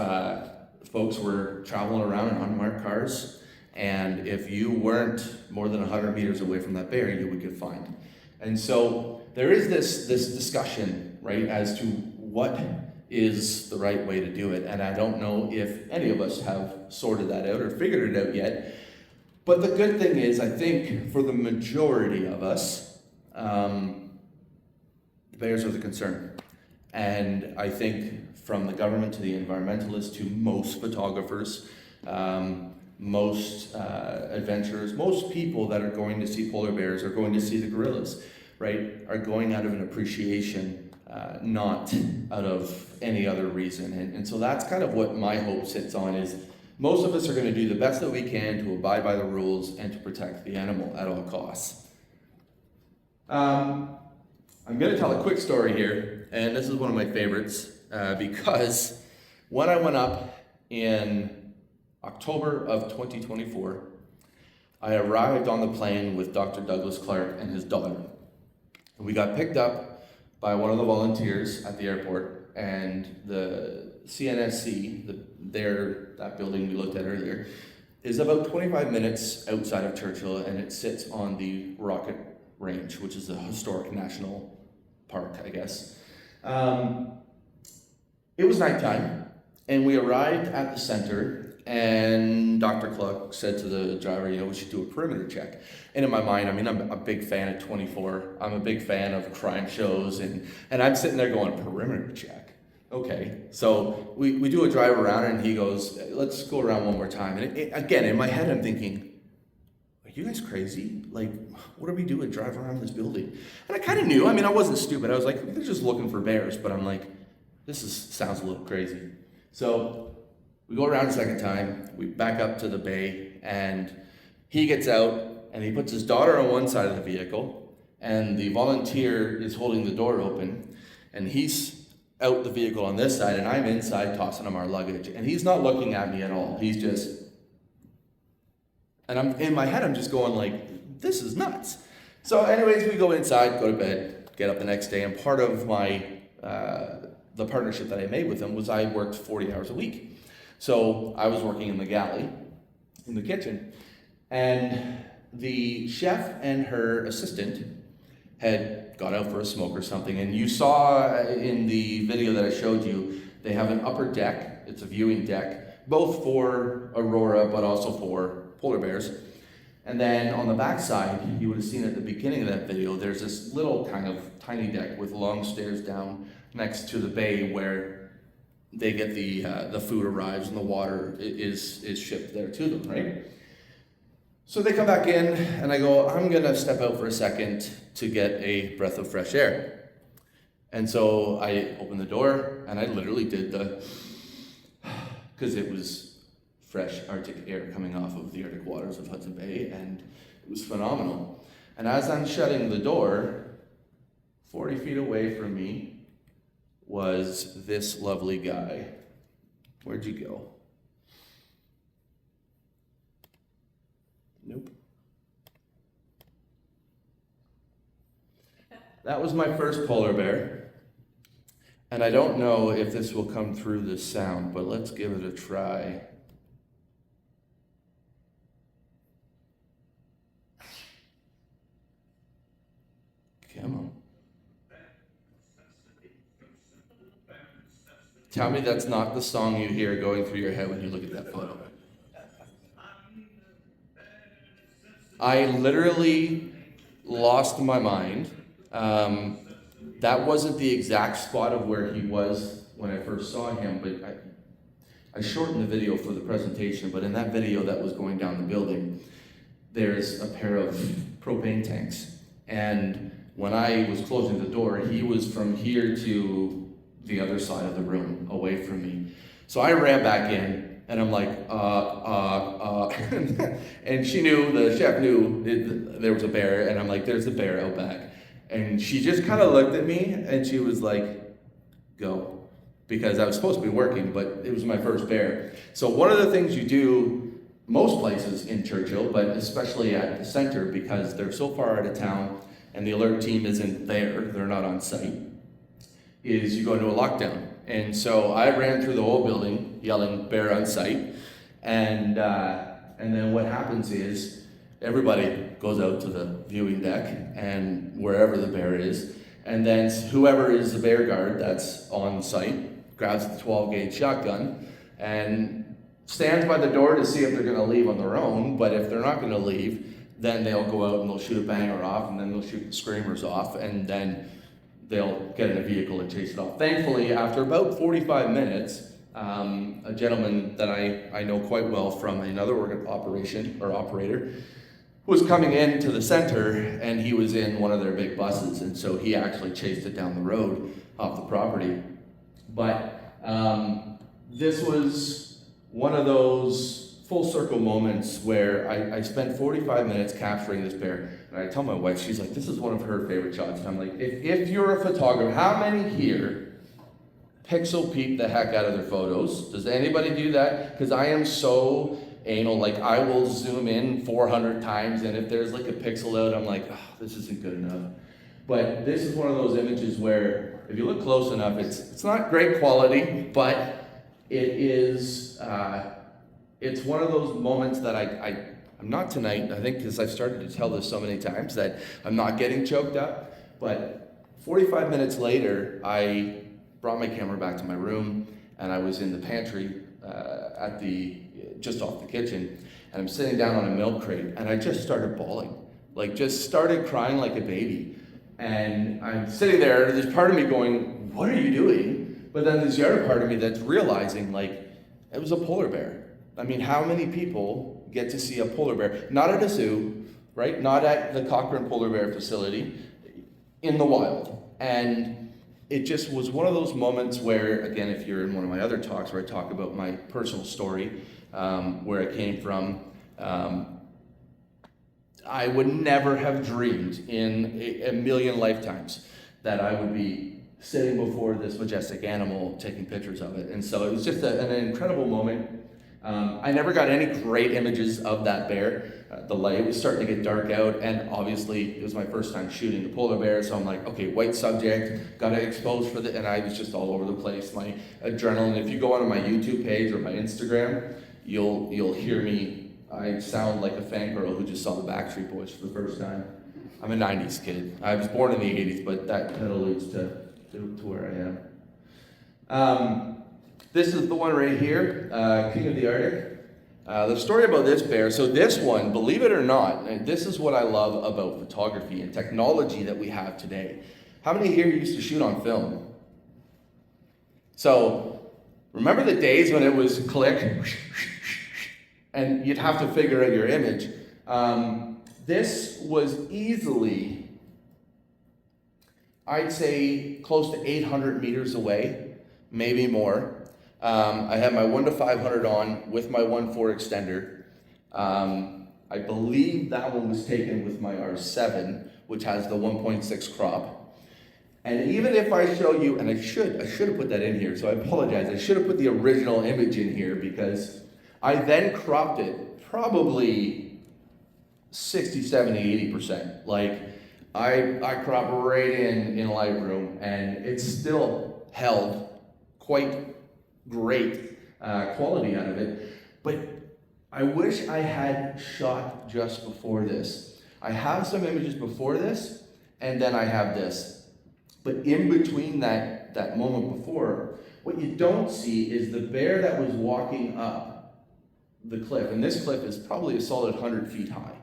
folks were traveling around in unmarked cars, and if you weren't more than 100 meters away from that bear, you would get fined. And so there is this discussion, right, as to what is the right way to do it, and I don't know if any of us have sorted that out or figured it out yet. But the good thing is, I think for the majority of us, the bears are the concern. And I think from the government to the environmentalists to most photographers, most adventurers, most people that are going to see polar bears, are going to see the gorillas, right, are going out of an appreciation, not out of any other reason. And so that's kind of what my hope sits on, is most of us are going to do the best that we can to abide by the rules and to protect the animal at all costs. I'm going to tell a quick story here, and this is one of my favorites, because when I went up in October of 2024, I arrived on the plane with Dr. Douglas Clark and his daughter. And we got picked up by one of the volunteers at the airport, and the CNSC, that building we looked at earlier, is about 25 minutes outside of Churchill, and it sits on the Rocket Range, which is a historic national park, I guess. It was nighttime, and we arrived at the center, and Dr. Clark said to the driver, we should do a perimeter check. And in my mind, I'm a big fan of 24. I'm a big fan of crime shows, and I'm sitting there going, perimeter check? Okay, so we do a drive around, and he goes, let's go around one more time. And again, in my head, I'm thinking, are you guys crazy? Like, what are we doing driving around this building? And I kind of knew, I wasn't stupid. I was like, they're just looking for bears, but I'm like, sounds a little crazy. So we go around a second time, we back up to the bay, and he gets out, and he puts his daughter on one side of the vehicle, and the volunteer is holding the door open, and he's out the vehicle on this side, and I'm inside tossing him our luggage, and he's not looking at me at all. He's just, and in my head, I'm just going like, this is nuts. So anyways, we go inside, go to bed, get up the next day, and part of my the partnership that I made with him was I worked 40 hours a week. So I was working in the galley, in the kitchen, and the chef and her assistant had got out for a smoke or something, and you saw in the video that I showed you, they have an upper deck, it's a viewing deck, both for Aurora but also for polar bears. And then on the back side, you would have seen at the beginning of that video, there's this little kind of tiny deck with long stairs down next to the bay where they get the food arrives and the water is shipped there to them, right? So they come back in and I go, I'm gonna step out for a second to get a breath of fresh air. And so I opened the door and I literally did because it was fresh Arctic air coming off of the Arctic waters of Hudson Bay, and it was phenomenal. And as I'm shutting the door, 40 feet away from me was this lovely guy. Where'd you go? Nope. That was my first polar bear. And I don't know if this will come through the sound, but let's give it a try. Come on. Tell me that's not the song you hear going through your head when you look at that photo. I literally lost my mind. That wasn't the exact spot of where he was when I first saw him, but I shortened the video for the presentation, but in that video that was going down the building, there's a pair of propane tanks. And when I was closing the door, he was from here to the other side of the room, away from me. So I ran back in, and I'm like, and she knew, the chef knew there was a bear, and I'm like, there's a bear out back. And she just kind of looked at me, and she was like, go. Because I was supposed to be working, but it was my first bear. So one of the things you do most places in Churchill, but especially at the center, because they're so far out of town, and the alert team isn't there, they're not on site, is you go into a lockdown. And so I ran through the whole building yelling bear on site, and then what happens is everybody goes out to the viewing deck and wherever the bear is, and then whoever is the bear guard that's on site grabs the 12-gauge shotgun and stands by the door to see if they're gonna leave on their own, but if they're not gonna leave, then they'll go out and they'll shoot a banger off, and then they'll shoot the screamers off, and then they'll get in a vehicle and chase it off. Thankfully, after about 45 minutes, a gentleman that I know quite well from another operator was coming into the center, and he was in one of their big buses, and so he actually chased it down the road off the property. But this was one of those full circle moments where I spent 45 minutes capturing this bear, and I tell my wife, she's like, this is one of her favorite shots, and I'm like, if you're a photographer, how many here pixel peep the heck out of their photos? Does anybody do that? Because I am so anal, like I will zoom in 400 times, and if there's like a pixel out, I'm like, oh, this isn't good enough. But this is one of those images where if you look close enough, it's not great quality, but it is, it's one of those moments that I'm not tonight, I think because I've started to tell this so many times that I'm not getting choked up, but 45 minutes later, I brought my camera back to my room, and I was in the pantry just off the kitchen, and I'm sitting down on a milk crate, and I just started bawling, like just started crying like a baby. And I'm sitting there, and there's part of me going, what are you doing? But then there's the other part of me that's realizing, like, it was a polar bear. I mean, how many people get to see a polar bear? Not at a zoo, right? Not at the Cochrane Polar Bear Facility, in the wild. And it just was one of those moments where, again, if you're in one of my other talks where I talk about my personal story, where it came from, I would never have dreamed in a million lifetimes that I would be sitting before this majestic animal taking pictures of it. And so it was just an incredible moment. I never got any great images of that bear. The light was starting to get dark out, and obviously it was my first time shooting the polar bear, so I'm like, okay, white subject, got to expose for the, and I was just all over the place. My adrenaline, if you go onto my YouTube page or my Instagram, you'll hear me, I sound like a fangirl who just saw the Backstreet Boys for the first time. I'm a 90s kid. I was born in the 80s, but that kind of alludes to where I am. This is the one right here, King of the Arctic. The story about this bear, so this one, believe it or not, and this is what I love about photography and technology that we have today. How many here used to shoot on film? So, remember the days when it was click, and you'd have to figure out your image? This was easily, I'd say, close to 800 meters away, maybe more. I had my 1-500 on with my 1.4 extender. I believe that one was taken with my R7, which has the 1.6 crop. And even if I show you, and I should have put that in here, so I apologize. I should have put the original image in here because I then cropped it probably 60, 70, 80%. Like I cropped right in Lightroom, and it's still held quite great quality out of it, but I wish I had shot just before this. I have some images before this, and then I have this. But in between that moment before, what you don't see is the bear that was walking up the cliff, and this cliff is probably a solid 100 feet high.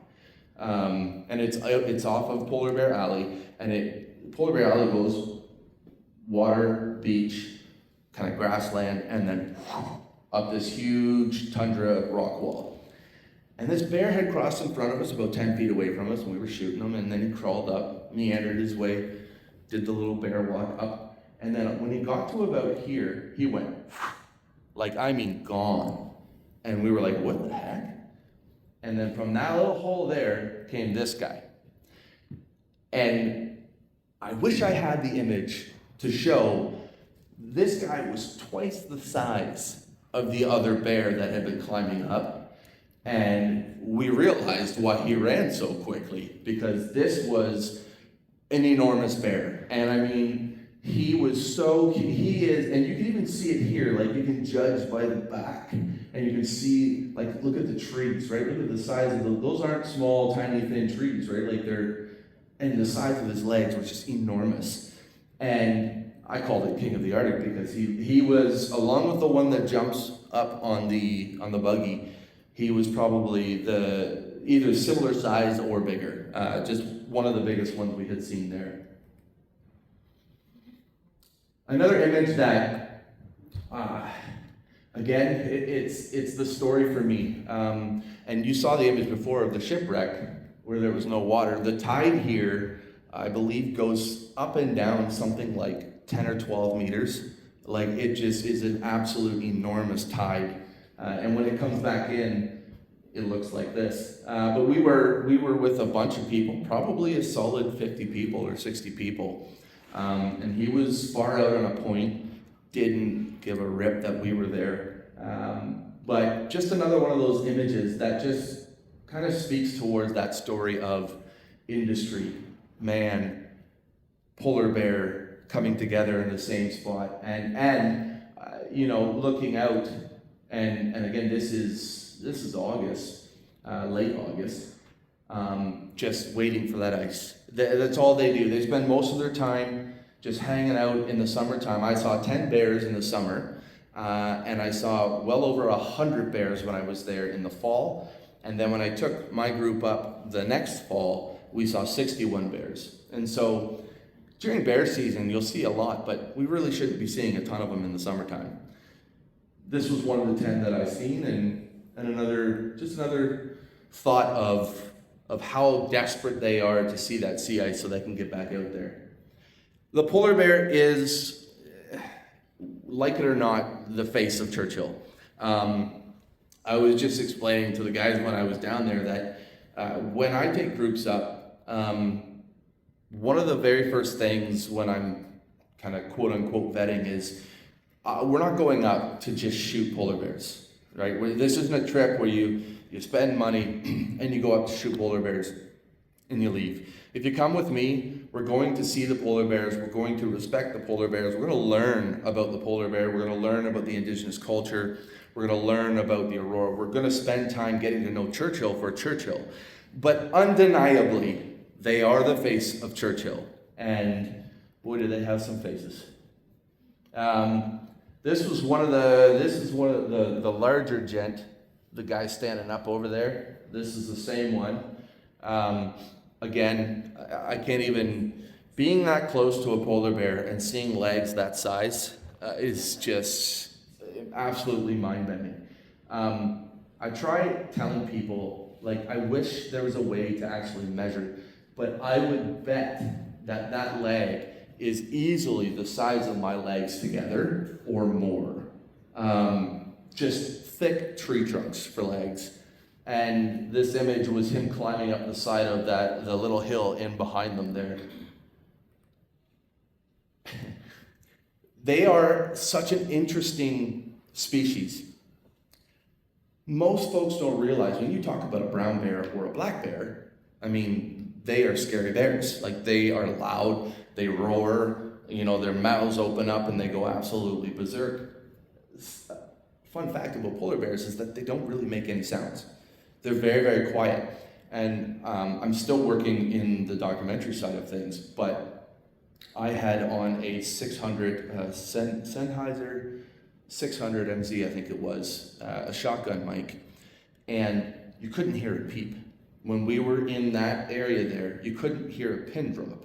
And it's off of Polar Bear Alley, and Polar Bear Alley goes water, beach, kind of grassland, and then up this huge tundra rock wall. And this bear had crossed in front of us about 10 feet away from us, and we were shooting him, and then he crawled up, meandered his way, did the little bear walk up, and then when he got to about here, he went, like, I mean, gone. And we were like, what the heck? And then from that little hole there came this guy. And I wish I had the image to show this guy was twice the size of the other bear that had been climbing up. And we realized why he ran so quickly, because this was an enormous bear. And I mean, he is, and you can even see it here, like you can judge by the back. And you can see, like, look at the trees, right? Look at the size of those aren't small, tiny, thin trees, right? Like and the size of his legs was just enormous. And I called it King of the Arctic because he was, along with the one that jumps up on the buggy, he was probably either similar size or bigger. Just one of the biggest ones we had seen there. Another image that, again, it's the story for me. And you saw the image before of the shipwreck where there was no water. The tide here, I believe, goes up and down something like 10 or 12 meters. Like, it just is an absolute enormous tide. And when it comes back in, it looks like this. But we were with a bunch of people, probably a solid 50 people or 60 people. And he was far out on a point, didn't give a rip that we were there. But just another one of those images that just kind of speaks towards that story of industry, man, polar bear coming together in the same spot, and looking out, and again, this is August, late August, just waiting for that ice. That's all they do. They spend most of their time just hanging out in the summertime. I saw 10 bears in the summer, and I saw well over 100 bears when I was there in the fall. And then when I took my group up the next fall, we saw 61 bears. And so during bear season, you'll see a lot, but we really shouldn't be seeing a ton of them in the summertime. This was one of the 10 that I've seen, and another thought of how desperate they are to see that sea ice so they can get back out there. The polar bear is, like it or not, the face of Churchill. I was just explaining to the guys when I was down there that when I take groups up, one of the very first things when I'm kind of quote unquote vetting is we're not going up to just shoot polar bears. right? This isn't a trip where you spend money and you go up to shoot polar bears and you leave. If you come with me, we're going to see the polar bears, we're going to respect the polar bears, we're going to learn about the polar bear, we're going to learn about the indigenous culture, we're going to learn about the aurora, we're going to spend time getting to know Churchill for Churchill. But undeniably, they are the face of Churchill. And boy, do they have some faces. This is one of the larger gent, the guy standing up over there. This is the same one. Again, I can't even, being that close to a polar bear and seeing legs that size is just absolutely mind-bending. I try telling people, like, I wish there was a way to actually measure, but I would bet that leg is easily the size of my legs together or more. Just thick tree trunks for legs. And this image was him climbing up the side of the little hill in behind them there. They are such an interesting species. Most folks don't realize when you talk about a brown bear or a black bear, I mean, they are scary bears. Like, they are loud, they roar, their mouths open up and they go absolutely berserk. Fun fact about polar bears is that they don't really make any sounds. They're very, very quiet. And I'm still working in the documentary side of things, but I had on a 600 Sennheiser 600 MZ, I think it was, a shotgun mic, and you couldn't hear it peep. When we were in that area there, you couldn't hear a pin drop,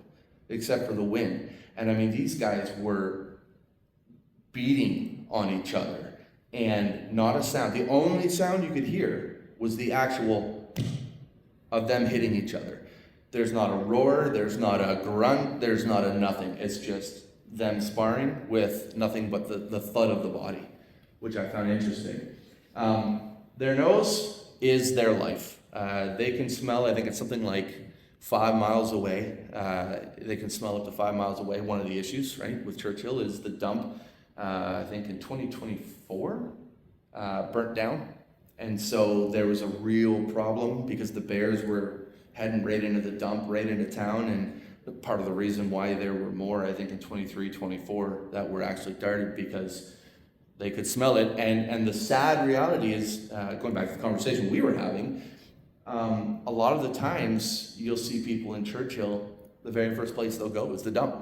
except for the wind. And I mean, these guys were beating on each other, and not a sound. The only sound you could hear was the actual of them hitting each other. There's not a roar, there's not a grunt, there's not a nothing. It's just them sparring with nothing but the thud of the body, which I found interesting. Their nose is their life. They can smell, I think it's something like 5 miles away. They can smell up to 5 miles away. One of the issues, right, with Churchill is the dump, I think in 2024, burnt down. And so there was a real problem because the bears were heading right into the dump, right into town, and part of the reason why there were more, I think in 23, 24, that were actually darted because they could smell it. And the sad reality is, going back to the conversation we were having, a lot of the times you'll see people in Churchill, the very first place they'll go is the dump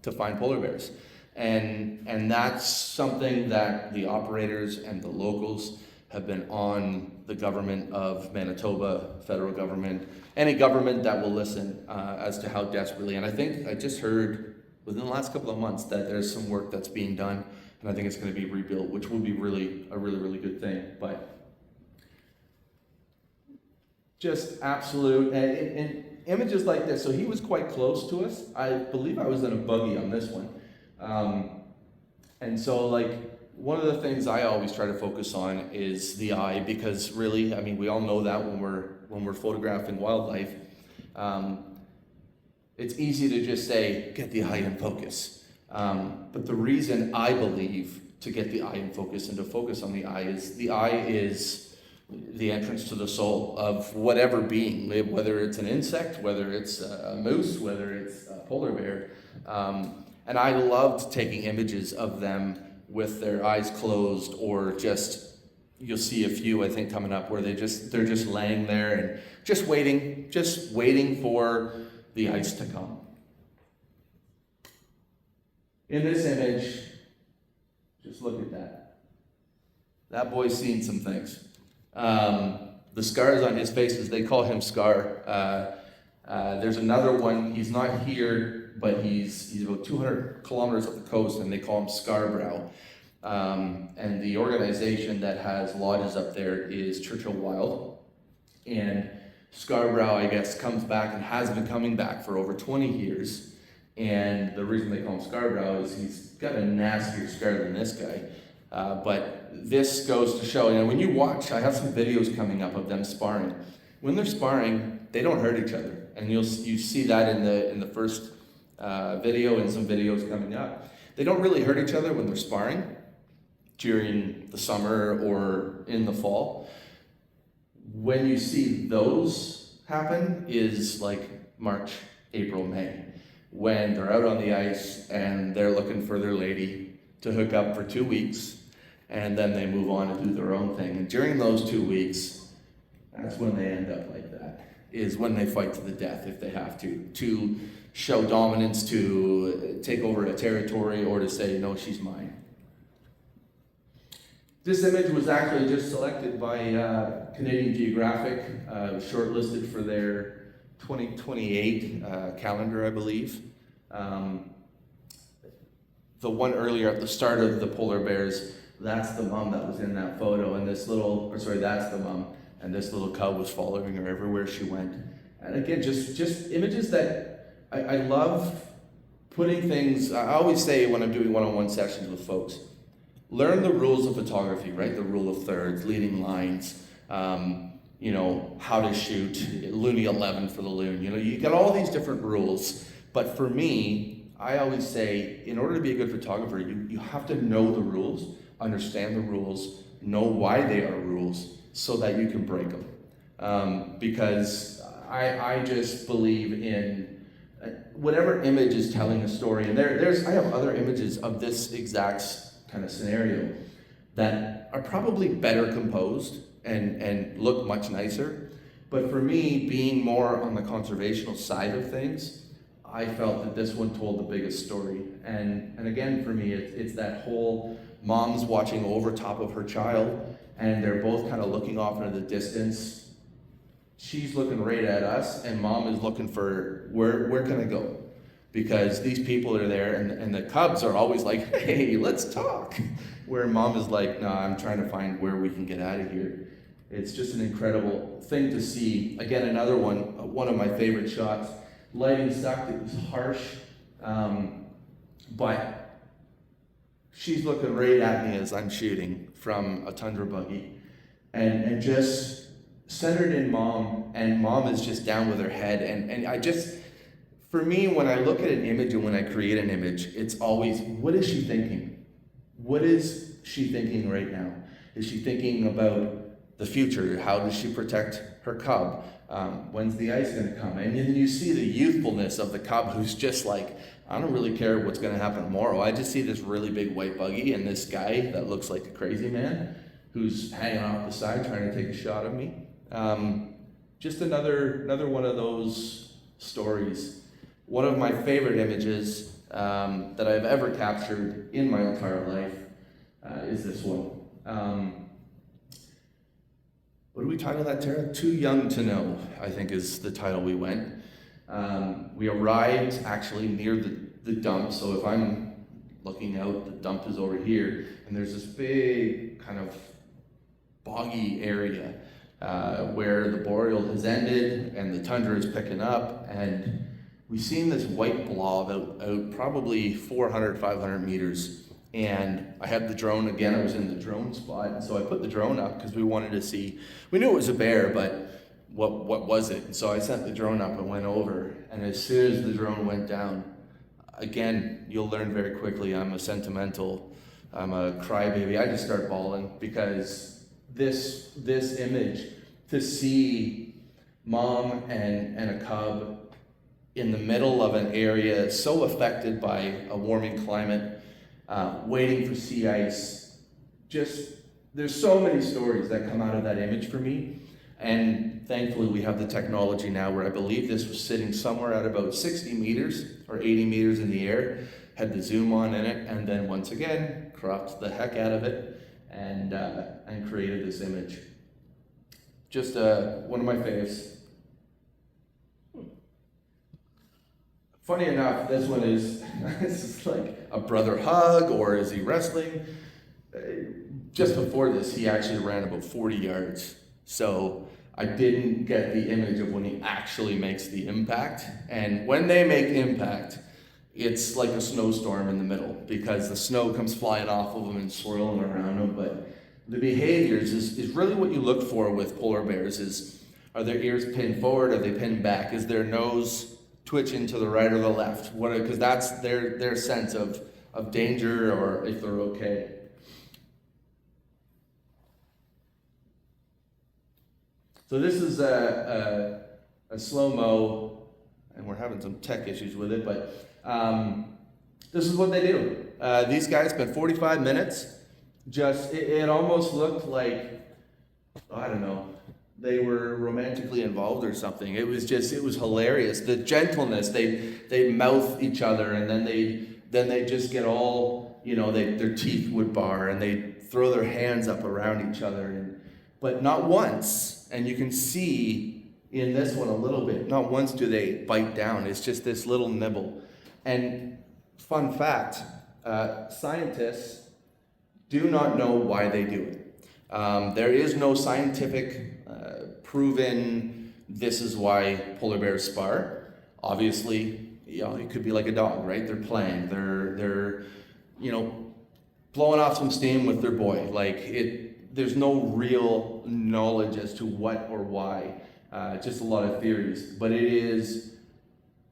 to find polar bears. And that's something that the operators and the locals have been on the government of Manitoba, federal government, any government that will listen as to how desperately. And I think I just heard within the last couple of months that there's some work that's being done, and I think it's going to be rebuilt, which will be a really good thing. But just absolute, and images like this. So he was quite close to us. I believe I was in a buggy on this one. And so, like, one of the things I always try to focus on is the eye, because really, I mean, we all know that when we're photographing wildlife, it's easy to just say, get the eye in focus. But the reason I believe to get the eye in focus and to focus on the eye is the entrance to the soul of whatever being, whether it's an insect, whether it's a moose, whether it's a polar bear. And I loved taking images of them with their eyes closed, or just, you'll see a few, I think, coming up where they're just laying there and just waiting for the ice to come. In this image, just look at that. That boy's seen some things. The scars on his face, as they call him Scar. There's another one, he's not here, but he's about 200 kilometers up the coast, and they call him Scarborough. And the organization that has lodges up there is Churchill Wild. And Scarborough, I guess, comes back and has been coming back for over 20 years. And the reason they call him Scarborough is he's got a nastier scar than this guy. But this goes to show, when you watch, I have some videos coming up of them sparring. When they're sparring, they don't hurt each other. And you see that in the first video and some videos coming up. They don't really hurt each other when they're sparring. during the summer or in the fall. When you see those happen is like March, April, May, when they're out on the ice and they're looking for their lady to hook up for 2 weeks, and then they move on and do their own thing. And during those 2 weeks, that's when they end up like that, is when they fight to the death if they have to show dominance, to take over a territory, or to say, no, she's mine. This image was actually just selected by Canadian Geographic, shortlisted for their 2028 calendar, I believe. The one earlier at the start of the polar bears, that's the mom that was in that photo, and that's the mom, and this little cub was following her everywhere she went. And again, just images that I love putting things. I always say when I'm doing one-on-one sessions with folks, learn the rules of photography, right? The rule of thirds, leading lines, how to shoot, Looney 11 for the loon. You got all these different rules. But for me, I always say, in order to be a good photographer, you have to know the rules, understand the rules, know why they are rules, so that you can break them. Because I just believe in whatever image is telling a story. And I have other images of this exact kind of scenario that are probably better composed and look much nicer. But for me, being more on the conservational side of things, I felt that this one told the biggest story. And again, for me, it's that whole mom's watching over top of her child, and they're both kind of looking off into the distance. She's looking right at us, and mom is looking for, where can I go? Because these people are there, and the cubs are always like, hey, let's talk. Where mom is like, no, I'm trying to find where we can get out of here. It's just an incredible thing to see. Again, another one of my favorite shots. Lighting sucked, it was harsh, but she's looking right at me as I'm shooting from a Tundra buggy, and just centered in mom, and mom is just down with her head, and I just, for me, when I look at an image and when I create an image, it's always, what is she thinking? What is she thinking right now? Is she thinking about the future? How does she protect her cub? When's the ice going to come? And then you see the youthfulness of the cub, who's just like, I don't really care what's going to happen tomorrow. I just see this really big white buggy and this guy that looks like a crazy man who's hanging off the side trying to take a shot of me. Just another one of those stories. One of my favorite images that I've ever captured in my entire life is this one. What do we title that, Tara? Too Young to Know, I think is the title we went. We arrived actually near the dump, so if I'm looking out, the dump is over here, and there's this big kind of boggy area where the boreal has ended and the tundra is picking up, and we've seen this white blob out probably 400, 500 meters. And I had the drone, again, I was in the drone spot, and so I put the drone up because we wanted to see, we knew it was a bear, but what was it? And so I sent the drone up and went over, and as soon as the drone went down, again, you'll learn very quickly, I'm a sentimental, I'm a crybaby, I just start bawling, because this image, to see mom and a cub in the middle of an area so affected by a warming climate, waiting for sea ice, there's so many stories that come out of that image for me. And thankfully we have the technology now where I believe this was sitting somewhere at about 60 meters or 80 meters in the air, had the zoom on in it, and then once again, cropped the heck out of it and created this image. Just one of my faves. Funny enough, this one is like a brother hug, or is he wrestling? Just before this, he actually ran about 40 yards. So I didn't get the image of when he actually makes the impact. And when they make impact, it's like a snowstorm in the middle, because the snow comes flying off of them and swirling around them. But the behaviors is really what you look for with polar bears is, are their ears pinned forward? Are they pinned back? Is their nose twitching to the right or the left? Because that's their sense of danger, or if they're okay. So this is a slow-mo, and we're having some tech issues with it, but this is what they do. These guys spent 45 minutes. It almost looked like, I don't know, they were romantically involved or something. It was hilarious. The gentleness, they mouth each other, and then they just get all, their teeth would bar, and they throw their hands up around each other, but not once, and you can see in this one a little bit, not once do they bite down. It's just this little nibble. And fun fact, scientists do not know why they do it. There is no scientific proven this is why polar bears spar. Obviously, it could be like a dog, right? They're playing, they're blowing off some steam with their boy. There's no real knowledge as to what or why. Just a lot of theories, but it is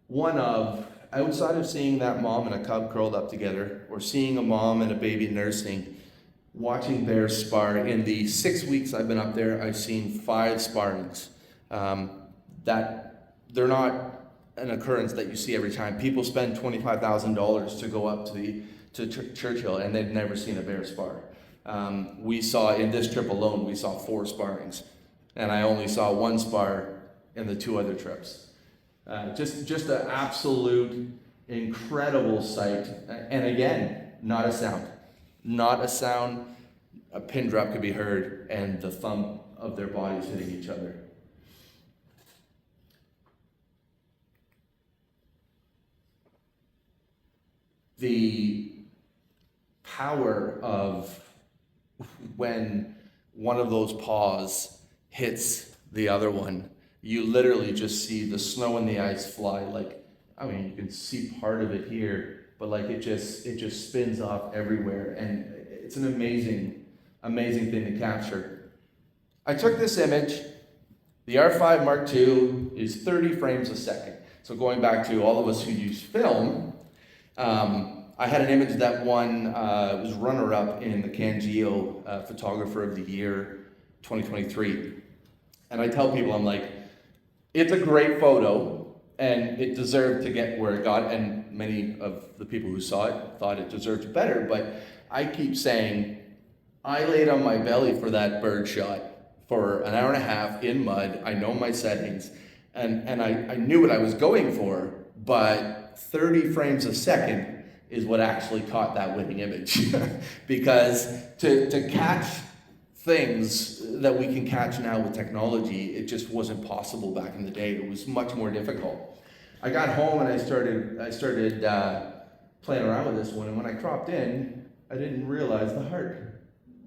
one of, outside of seeing that mom and a cub curled up together, or seeing a mom and a baby nursing, watching bears spar. In the 6 weeks I've been up there, I've seen 5 sparrings. That they're not an occurrence that you see every time. People spend $25,000 to go up to Churchill, and they've never seen a bear spar. We saw, in this trip alone, we saw 4 sparrings, and I only saw 1 spar in the 2 other trips. Just an absolute incredible sight, and again, not a sound. Not a sound. A pin drop could be heard, and the thump of their bodies hitting each other. The power of when one of those paws hits the other one, you literally just see the snow and the ice fly. You can see part of it here, but it just spins off everywhere, and it's an amazing thing to capture. I took this image. The R5 Mark II is 30 frames a second. So going back to all of us who use film, I had an image that won, was runner-up in the Cangio Photographer of the Year 2023. And I tell people, I'm like, it's a great photo, and it deserved to get where it got, and many of the people who saw it thought it deserved better, but I keep saying, I laid on my belly for that bird shot for an hour and a half in mud. I know my settings, and I knew what I was going for, but 30 frames a second is what actually caught that winning image. Because to catch things that we can catch now with technology, it just wasn't possible back in the day. It was much more difficult. I got home and I started playing around with this one, and when I cropped in, I didn't realize the heart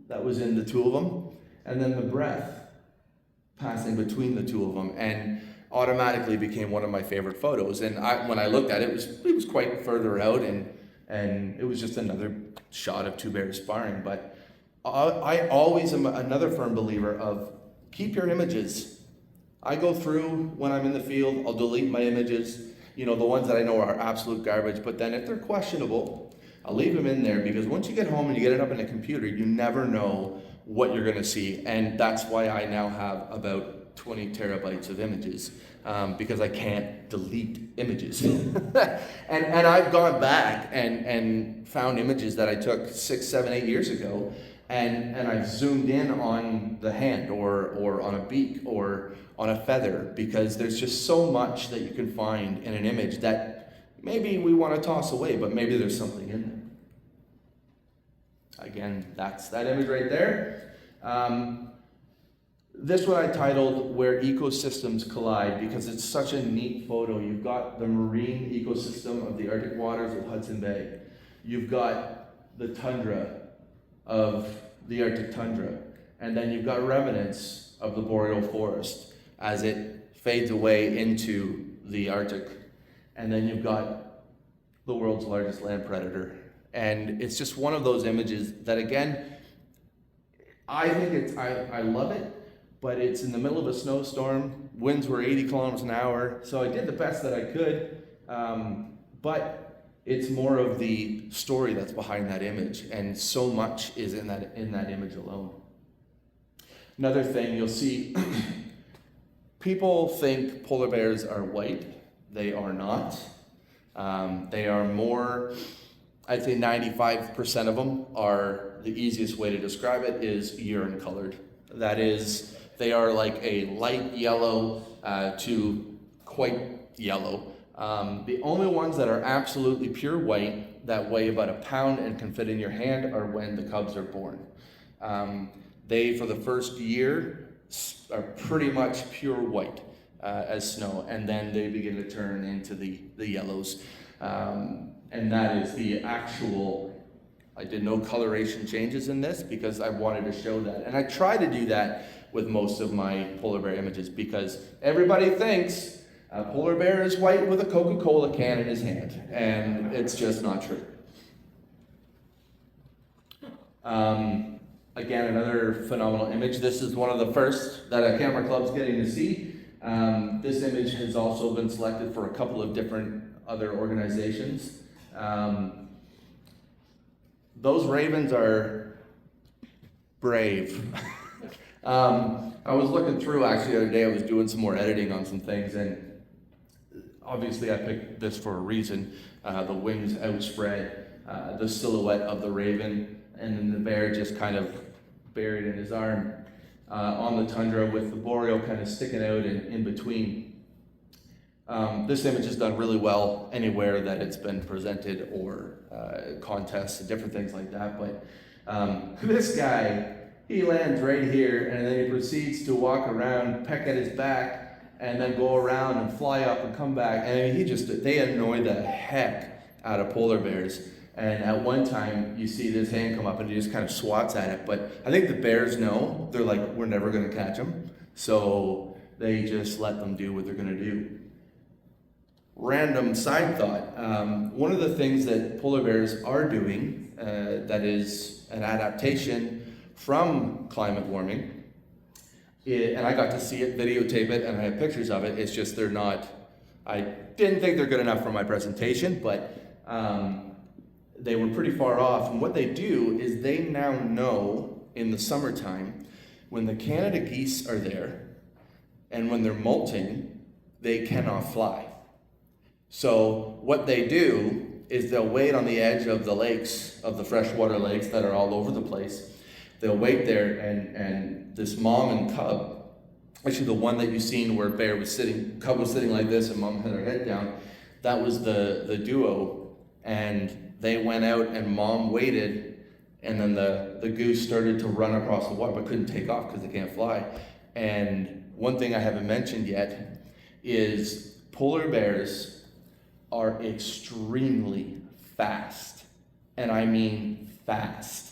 that was in the 2 of them, and then the breath passing between the 2 of them, and automatically became one of my favorite photos. And when I looked at it, it was quite further out, and it was just another shot of 2 bears sparring. But I always am another firm believer of keep your images. I go through when I'm in the field, I'll delete my images, the ones that I know are absolute garbage, but then if they're questionable, I'll leave them in there, because once you get home and you get it up in a computer, you never know what you're gonna see. And that's why I now have about 20 terabytes of images, because I can't delete images. and I've gone back and found images that I took 6, 7, 8 years ago, and I've zoomed in on the hand or on a beak or on a feather, because there's just so much that you can find in an image that maybe we want to toss away, but maybe there's something in there. Again, that's that image right there. This one I titled Where Ecosystems Collide, because it's such a neat photo. You've got the marine ecosystem of the Arctic waters of Hudson Bay. You've got the tundra of the Arctic tundra. And then you've got remnants of the boreal forest as it fades away into the Arctic. And then you've got the world's largest land predator. And it's just one of those images that, again, I think I love it, but it's in the middle of a snowstorm. Winds were 80 kilometers an hour. So I did the best that I could, but it's more of the story that's behind that image. And so much is in that image alone. Another thing you'll see People think polar bears are white. They are not. They are more, I'd say 95% of them are, the easiest way to describe it is urine colored. That is, they are like a light yellow to quite yellow. The only ones that are absolutely pure white that weigh about a pound and can fit in your hand are when the cubs are born. They, for the first year, are pretty much pure white as snow, and then they begin to turn into the yellows. And that is the actual, I did no coloration changes in this because I wanted to show that. And I try to do that with most of my polar bear images because everybody thinks a polar bear is white with a Coca-Cola can in his hand, and it's just not true. Again, another phenomenal image. This is one of the first that a camera club's getting to see. This image has also been selected for a couple of different other organizations. Those ravens are brave. I was looking through actually the other day, I was doing some more editing on some things, and obviously I picked this for a reason. The wings outspread, the silhouette of the raven, and then the bear just kind of buried in his arm on the tundra with the boreal kind of sticking out in between. This image is done really well anywhere that it's been presented or contests and different things like that. But this guy, he lands right here and then he proceeds to walk around, peck at his back, and then go around and fly up and come back. And they annoy the heck out of polar bears. And at one time, you see this hand come up and he just kind of swats at it. But I think the bears know, they're like, we're never going to catch them. So they just let them do what they're going to do. Random side thought. One of the things that polar bears are doing that is an adaptation from climate warming, and I got to see it, videotape it, and I have pictures of it. It's just they're not, I didn't think they're good enough for my presentation, but they were pretty far off. And what they do is they now know in the summertime when the Canada geese are there and when they're molting, they cannot fly. So what they do is they'll wait on the edge of the lakes, of the freshwater lakes that are all over the place. They'll wait there and this mom and cub, actually the one that you've seen where cub was sitting like this and mom had her head down, that was the duo. And they went out and mom waited, and then the goose started to run across the water but couldn't take off because they can't fly. And one thing I haven't mentioned yet is polar bears are extremely fast, and I mean fast.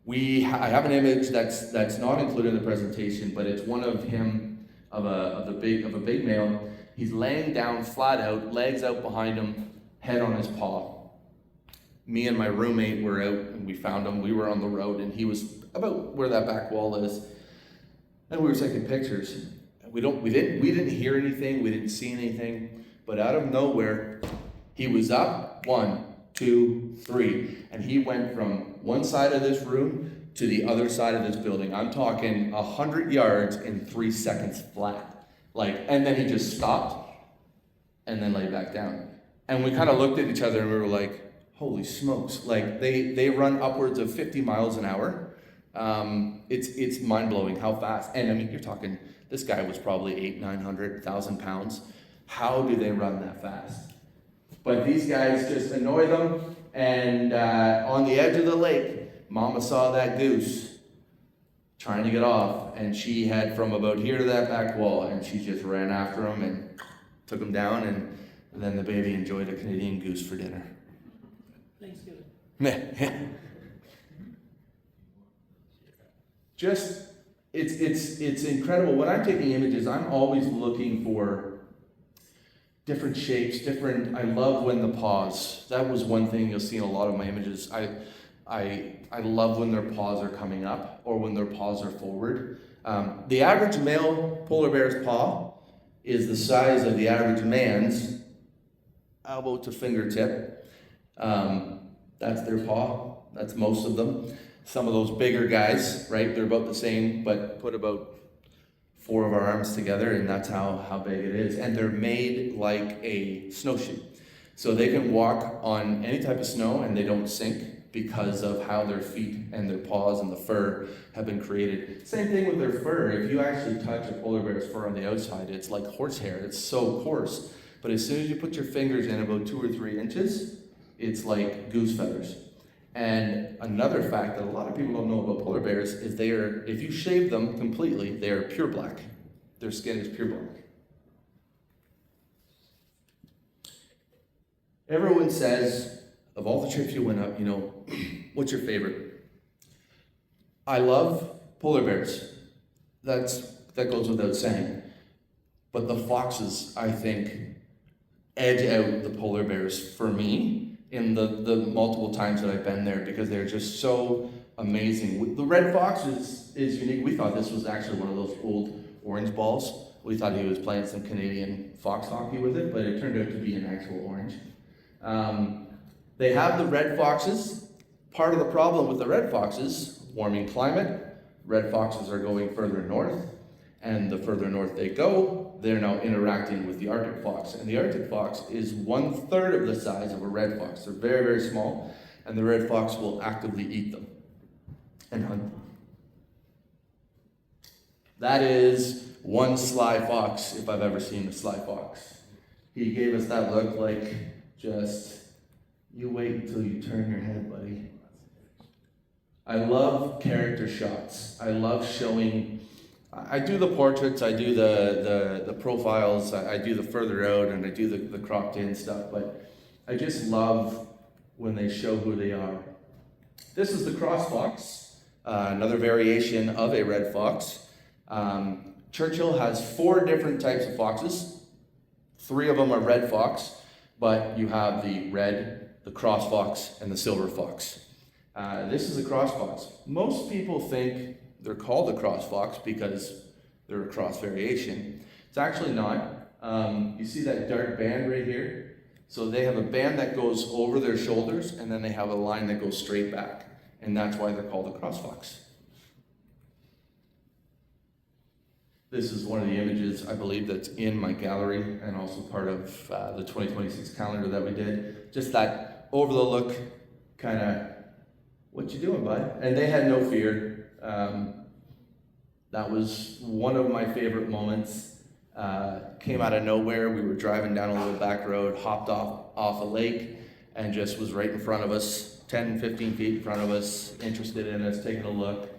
I have an image that's not included in the presentation, but it's one of him of a big male. He's laying down flat out, legs out behind him, head on his paw. Me and my roommate were out and we found him. We were on the road and he was about where that back wall is, and we were taking pictures. We didn't hear anything, we didn't see anything, but out of nowhere, he was up 1, 2, 3, and he went from one side of this room to the other side of this building. I'm talking 100 yards in 3 seconds flat. And then he just stopped and then lay back down. And we kind of looked at each other and we were like, holy smokes. They run upwards of 50 miles an hour. It's mind-blowing how fast. And I mean, you're talking, this guy was probably 900,000 pounds. How do they run that fast? But these guys just annoy them. And on the edge of the lake, Mama saw that goose trying to get off. And she had from about here to that back wall. And she just ran after him and took him down. And then the baby enjoyed a Canadian goose for dinner. Thanksgiving. Just, it's incredible. When I'm taking images, I'm always looking for different shapes, I love when the paws, that was one thing you'll see in a lot of my images. I love when their paws are coming up or when their paws are forward. The average male polar bear's paw is the size of the average man's elbow to fingertip. That's their paw. That's most of them. Some of those bigger guys, right, they're about the same, but put about 4 of our arms together, and that's how big it is. And they're made like a snowshoe. So they can walk on any type of snow and they don't sink because of how their feet and their paws and the fur have been created. Same thing with their fur. If you actually touch a polar bear's fur on the outside, it's like horsehair. It's so coarse. But as soon as you put your fingers in about 2 or 3 inches, it's like goose feathers. And another fact that a lot of people don't know about polar bears is if you shave them completely, they are pure black. Their skin is pure black. Everyone says, of all the trips you went up, what's your favorite? I love polar bears. That goes without saying. But the foxes, I think, edge out the polar bears for me in the multiple times that I've been there, because they're just so amazing. The red fox is unique. We thought this was actually one of those old orange balls. We thought he was playing some Canadian fox hockey with it, but it turned out to be an actual orange. They have the red foxes. Part of the problem with the red foxes, warming climate, red foxes are going further north, and the further north they go, they're now interacting with the Arctic fox. And the Arctic fox is 1/3 of the size of a red fox. They're very, very small, and the red fox will actively eat them and hunt them. That is one sly fox, if I've ever seen a sly fox. He gave us that look like, just, you wait until you turn your head, buddy. I love character shots. I love showing. I do the portraits, I do the profiles, I do the further out, and I do the cropped in stuff, but I just love when they show who they are. This is the cross fox, another variation of a red fox. Churchill has 4 different types of foxes. 3 of them are red fox, but you have the red, the cross fox, and the silver fox. This is a cross fox. Most people think they're called a cross fox because they're a cross variation. It's actually not. You see that dark band right here? So they have a band that goes over their shoulders, and then they have a line that goes straight back. And that's why they're called a cross fox. This is one of the images, I believe, that's in my gallery, and also part of the 2026 calendar that we did. Just that over the look, kind of, what you doing, bud? And they had no fear. That was one of my favorite moments. Came out of nowhere. We were driving down a little back road, hopped off a lake, and just was right in front of us, 10, 15 feet in front of us, interested in us, taking a look.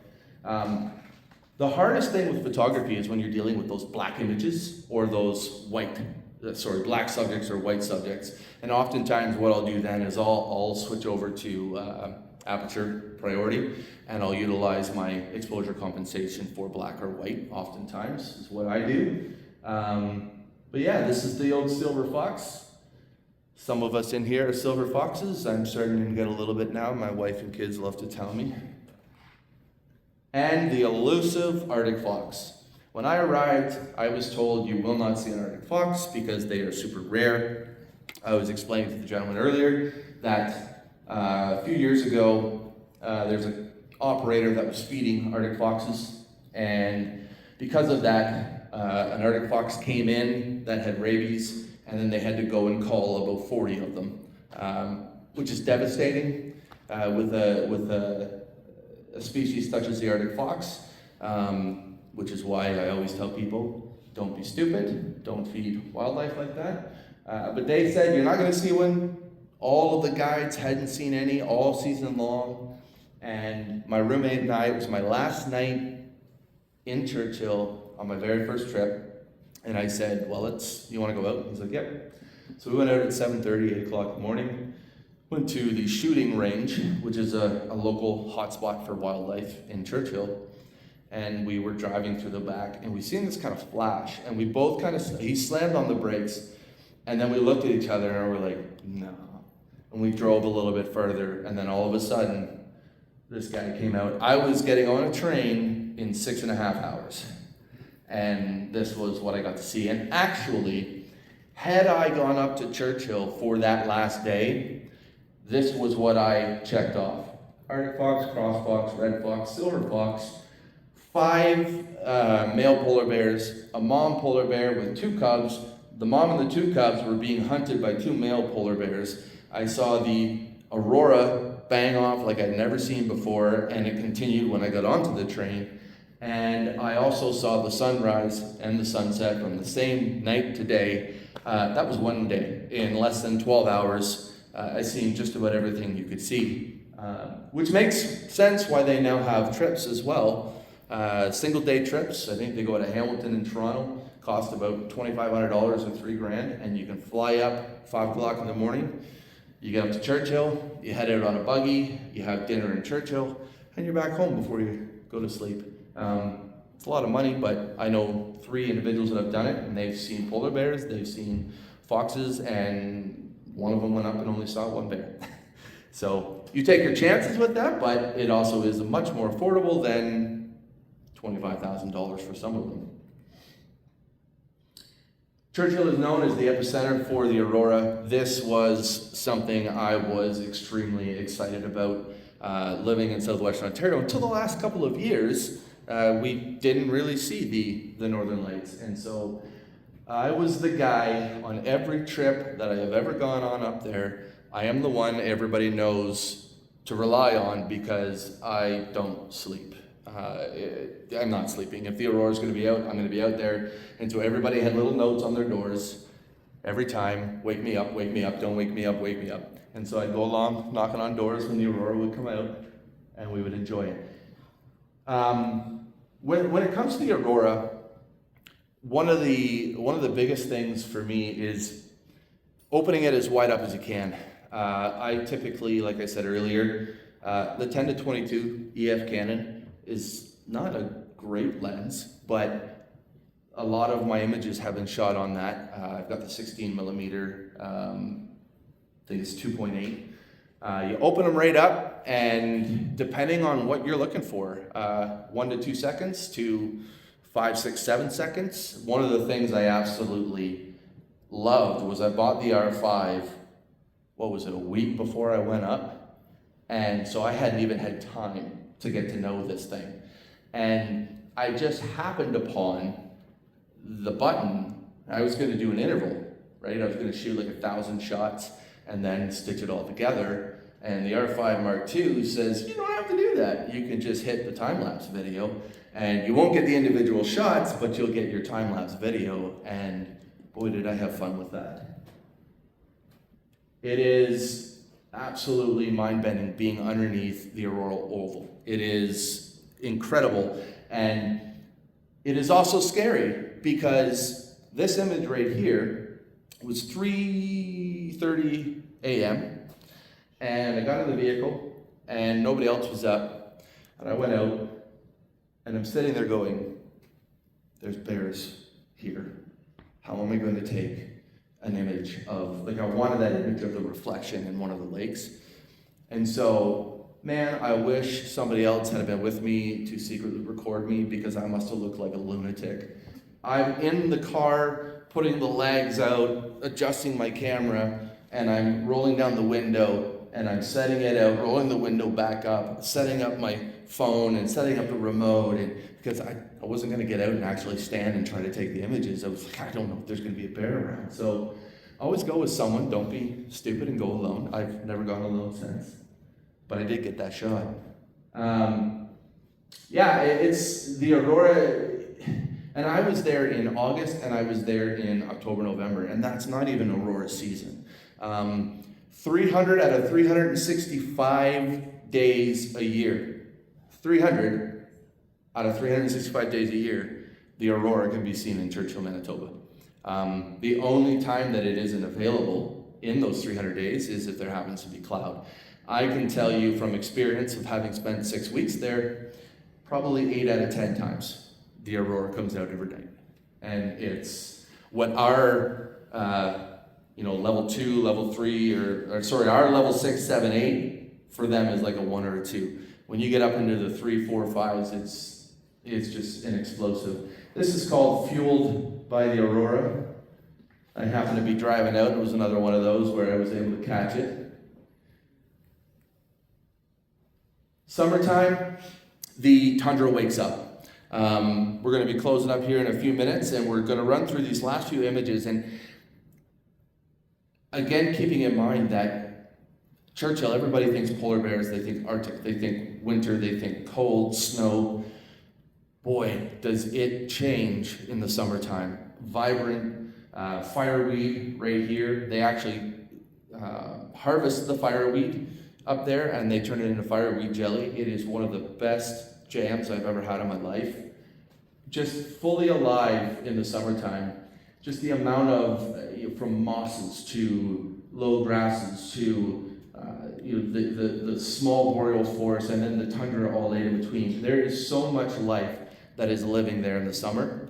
The hardest thing with photography is when you're dealing with those black images or those black subjects or white subjects. And oftentimes what I'll do then is I'll switch over to aperture priority, and I'll utilize my exposure compensation for black or white, oftentimes is what I do. But yeah, this is the old silver fox. Some of us in here are silver foxes. I'm starting to get a little bit now. My wife and kids love to tell me. And the elusive Arctic fox. When I arrived, I was told you will not see an Arctic fox because they are super rare. I was explaining to the gentleman earlier that a few years ago, there's an operator that was feeding Arctic foxes, and because of that, an Arctic fox came in that had rabies, and then they had to go and cull about 40 of them, which is devastating with a species such as the Arctic fox, which is why I always tell people, don't be stupid, don't feed wildlife like that. But they said, you're not going to see one. All of the guides hadn't seen any all season long, and my roommate and I, it was my last night in Churchill on my very first trip, and I said, well, you want to go out? He's like, yep. So we went out at 7:30, 8 o'clock in the morning, went to the shooting range, which is a local hotspot for wildlife in Churchill, and we were driving through the back, and we seen this kind of flash, and we both he slammed on the brakes, and then we looked at each other, and we're like, no. And we drove a little bit further, and then all of a sudden, this guy came out. I was getting on a train in 6.5 hours, and this was what I got to see. And actually, had I gone up to Churchill for that last day, this was what I checked off. Arctic fox, cross fox, red fox, silver fox, 5 male polar bears, a mom polar bear with 2 cubs. The mom and the 2 cubs were being hunted by 2 male polar bears. I saw the aurora bang off like I'd never seen before, and it continued when I got onto the train. And I also saw the sunrise and the sunset on the same night today. That was one day. In less than 12 hours, I seen just about everything you could see, which makes sense why they now have trips as well. Single day trips. I think they go to Hamilton and Toronto, cost about $2,500 or $3,000, and you can fly up 5 o'clock in the morning. You get up to Churchill, you head out on a buggy, you have dinner in Churchill, and you're back home before you go to sleep. It's a lot of money, but I know 3 individuals that have done it, and they've seen polar bears, they've seen foxes, and one of them went up and only saw 1 bear. So you take your chances with that, but it also is much more affordable than $25,000 for some of them. Churchill is known as the epicenter for the aurora. This was something I was extremely excited about living in southwestern Ontario until the last couple of years. We didn't really see the Northern Lights, and so I was the guy on every trip that I have ever gone on up there. I am the one everybody knows to rely on because I don't sleep. I'm not sleeping. If the aurora's going to be out, I'm going to be out there. And so everybody had little notes on their doors every time, wake me up, don't wake me up, wake me up. And so I'd go along knocking on doors when the aurora would come out, and we would enjoy it. When it comes to the aurora, one of the biggest things for me is opening it as wide up as you can. I typically, like I said earlier, the 10 to 22 EF Canon is not a great lens, but a lot of my images have been shot on that. I've got the 16 millimeter, I think it's 2.8. You open them right up, and depending on what you're looking for, 1 to 2 seconds to 5, 6, 7 seconds. One of the things I absolutely loved was I bought the R5, what was it, a week before I went up? And so I hadn't even had time to get to know this thing. And I just happened upon the button. I was going to do an interval, right? I was going to shoot like 1,000 shots and then stitch it all together. And the R5 Mark II says, you don't have to do that. You can just hit the time-lapse video, and you won't get the individual shots, but you'll get your time-lapse video. And boy, did I have fun with that. It is absolutely mind-bending being underneath the auroral oval. It is incredible, and it is also scary because this image right here was 3:30 a.m. and I got in the vehicle and nobody else was up, and I went out and I'm sitting there going, there's bears here. How am I going to take an image of, like, I wanted that image of the reflection in one of the lakes. And so, man, I wish somebody else had been with me to secretly record me because I must have looked like a lunatic. I'm in the car, putting the legs out, adjusting my camera, and I'm rolling down the window, and I'm setting it out, rolling the window back up, setting up my phone and setting up the remote, and because I wasn't going to get out and actually stand and try to take the images. I was like, I don't know if there's going to be a bear around. So always go with someone. Don't be stupid and go alone. I've never gone alone since, but I did get that shot. It's the aurora, and I was there in August and I was there in October, November, and that's not even aurora season. 300 out of 365 days a year. 300 out of 365 days a year, the aurora can be seen in Churchill, Manitoba. The only time that it isn't available in those 300 days is if there happens to be cloud. I can tell you from experience of having spent 6 weeks there, probably 8 out of 10 times the aurora comes out every night. And it's what our level 2, level 3, our level 6, 7, 8 for them is like a 1 or a 2. When you get up into the 3, 4, 5s, it's just an explosive. This is called Fueled by the Aurora. I happened to be driving out, and it was another one of those where I was able to catch it. Summertime, the tundra wakes up. We're going to be closing up here in a few minutes, and we're going to run through these last few images, and again, keeping in mind that Churchill, everybody thinks polar bears, they think Arctic, they think winter, they think cold, snow. Boy, does it change in the summertime. Vibrant fireweed right here. They actually harvest the fireweed up there and they turn it into fireweed jelly. It is one of the best jams I've ever had in my life. Just fully alive in the summertime. Just the amount of, from mosses to low grasses to the small boreal forest and then the tundra all laid in between. There is so much life that is living there in the summer.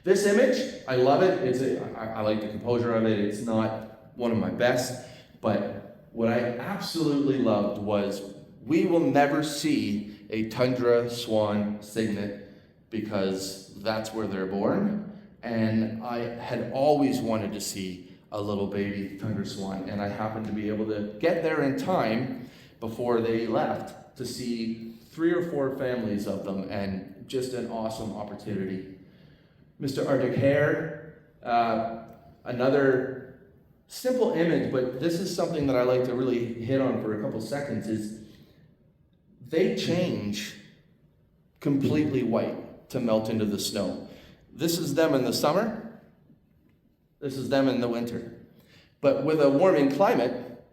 This image, I love it. I like the composure of it. It's not one of my best, but what I absolutely loved was we will never see a tundra swan cygnet because that's where they're born. And I had always wanted to see a little baby tundra swan, and I happened to be able to get there in time before they left to see 3 or 4 families of them, and just an awesome opportunity. Mr. Arctic hare, another simple image, but this is something that I like to really hit on for a couple seconds, is they change completely white to melt into the snow. This is them in the summer. This is them in the winter. But with a warming climate,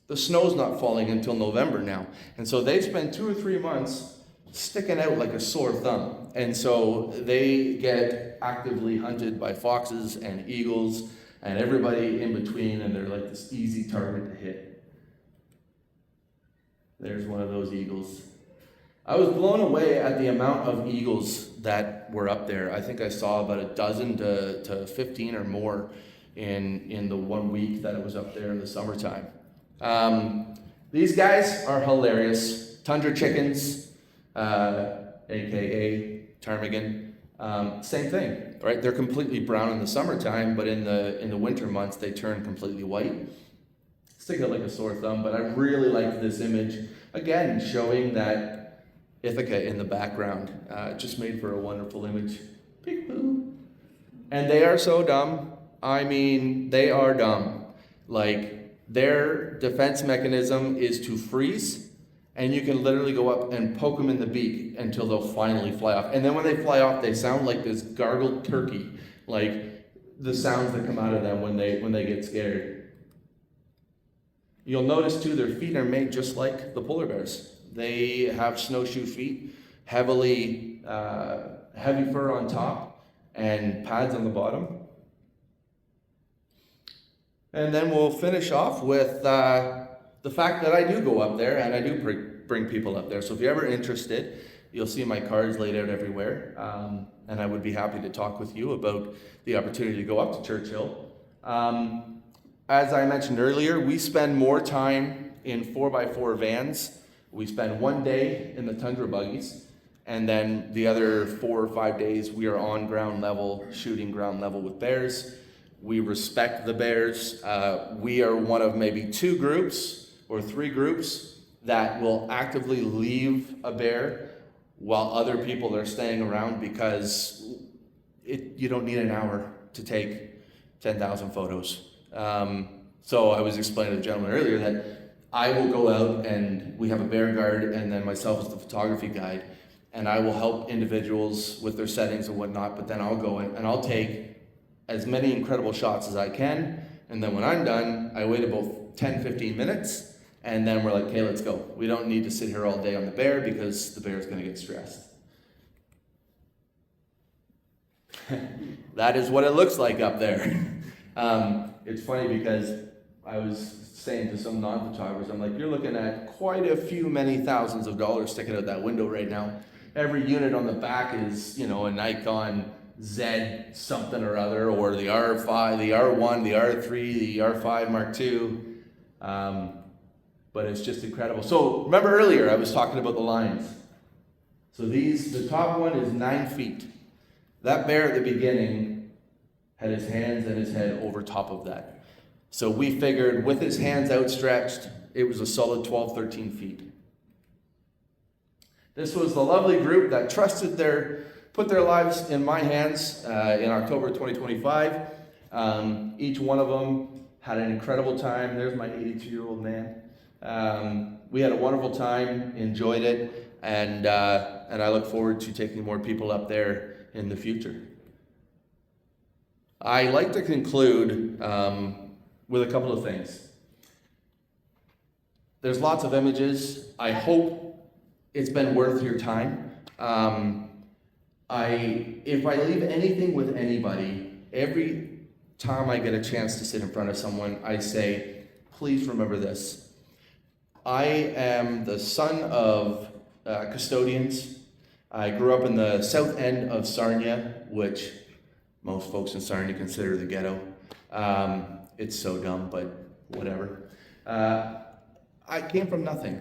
the snow's not falling until November now. And so they spend 2 or 3 months sticking out like a sore thumb. And so they get actively hunted by foxes and eagles and everybody in between, and they're like this easy target to hit. There's one of those eagles. I was blown away at the amount of eagles that were up there. I think I saw about a dozen to 15 or more in the 1 week that I was up there in the summertime. These guys are hilarious. Tundra chickens, aka ptarmigan, same thing, right? They're completely brown in the summertime, but in the winter months they turn completely white. Stick out like a sore thumb, but I really liked this image. Again, showing that Ithaca in the background, just made for a wonderful image. Peek-boo. And they are so dumb. I mean, they are dumb. Like, their defense mechanism is to freeze, and you can literally go up and poke them in the beak until they'll finally fly off. And then when they fly off, they sound like this gargled turkey, like the sounds that come out of them when they get scared. You'll notice too, their feet are made just like the polar bears. They have snowshoe feet, heavy fur on top, and pads on the bottom. And then we'll finish off with the fact that I do go up there, and I do bring people up there. So if you're ever interested, you'll see my cards laid out everywhere, and I would be happy to talk with you about the opportunity to go up to Churchill. As I mentioned earlier, we spend more time in 4x4 vans. We spend 1 day in the tundra buggies, and then the other 4 or 5 days we are on ground level, shooting ground level with bears. We respect the bears. We are one of maybe 2 groups or 3 groups that will actively leave a bear while other people are staying around, because you don't need an hour to take 10,000 photos. So I was explaining to the gentleman earlier that I will go out and we have a bear guard, and then myself as the photography guide, and I will help individuals with their settings and whatnot, but then I'll go in and I'll take as many incredible shots as I can, and then when I'm done, I wait about 10-15 minutes, and then we're like, okay, let's go. We don't need to sit here all day on the bear because the bear's gonna get stressed. That is what it looks like up there. It's funny because I was saying to some non-photographers, I'm like, you're looking at quite a few many thousands of dollars sticking out that window right now. Every unit on the back is, a Nikon Z something or other, or the R5, the R1, the R3, the R5 Mark II. But it's just incredible. So remember earlier I was talking about the lines. So the top one is 9 feet. That bear at the beginning had his hands and his head over top of that. So we figured with his hands outstretched, it was a solid 12, 13 feet. This was the lovely group that put their lives in my hands in October 2025. Each one of them had an incredible time. There's my 82-year-old man. We had a wonderful time, enjoyed it, and I look forward to taking more people up there in the future. I like to conclude with a couple of things. There's lots of images. I hope it's been worth your time. If I leave anything with anybody, every time I get a chance to sit in front of someone, I say, please remember this. I am the son of custodians. I grew up in the south end of Sarnia, which most folks in Sarnia consider the ghetto. It's so dumb, but whatever. I came from nothing.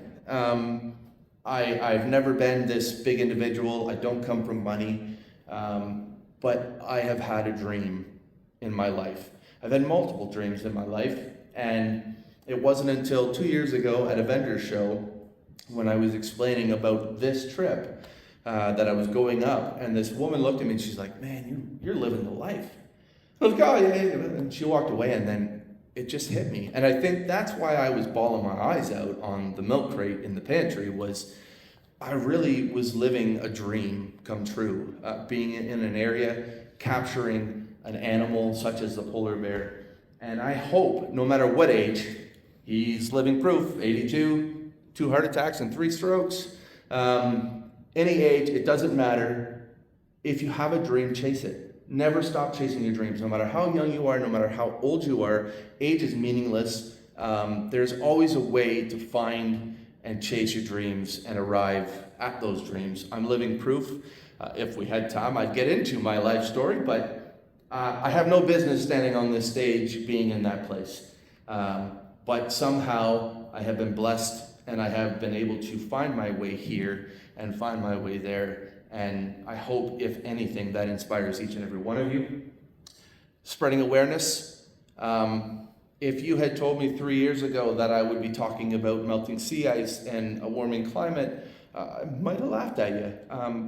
I've never been this big individual. I don't come from money, but I have had a dream in my life. I've had multiple dreams in my life, and it wasn't until 2 years ago at a vendor show when I was explaining about this trip that I was going up, and this woman looked at me and she's like, man, you're living the life. I was like, oh yeah, and she walked away, and then it just hit me. And I think that's why I was bawling my eyes out on the milk crate in the pantry, was I really was living a dream come true. Being in an area, capturing an animal such as the polar bear. And I hope, no matter what age, he's living proof, 82, 2 heart attacks and 3 strokes. Any age, it doesn't matter. If you have a dream, chase it. Never stop chasing your dreams. No matter how young you are, no matter how old you are, age is meaningless. There's always a way to find and chase your dreams and arrive at those dreams. I'm living proof. If we had time, I'd get into my life story, but I have no business standing on this stage being in that place. But somehow I have been blessed, and I have been able to find my way here and find my way there. And I hope, if anything, that inspires each and every one of you. Spreading awareness. If you had told me 3 years ago that I would be talking about melting sea ice and a warming climate, I might have laughed at you.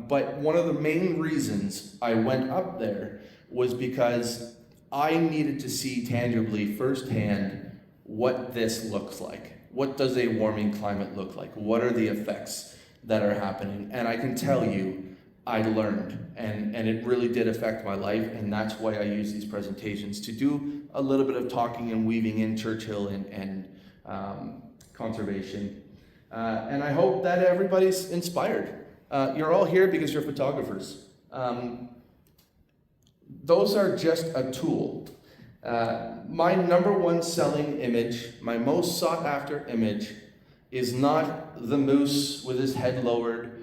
But one of the main reasons I went up there was because I needed to see tangibly firsthand what this looks like. What does a warming climate look like? What are the effects that are happening? And I can tell you, I learned, and it really did affect my life, and that's why I use these presentations, to do a little bit of talking and weaving in Churchill and conservation. And I hope that everybody's inspired. You're all here because you're photographers. Those are just a tool. My number one selling image, my most sought after image, is not the moose with his head lowered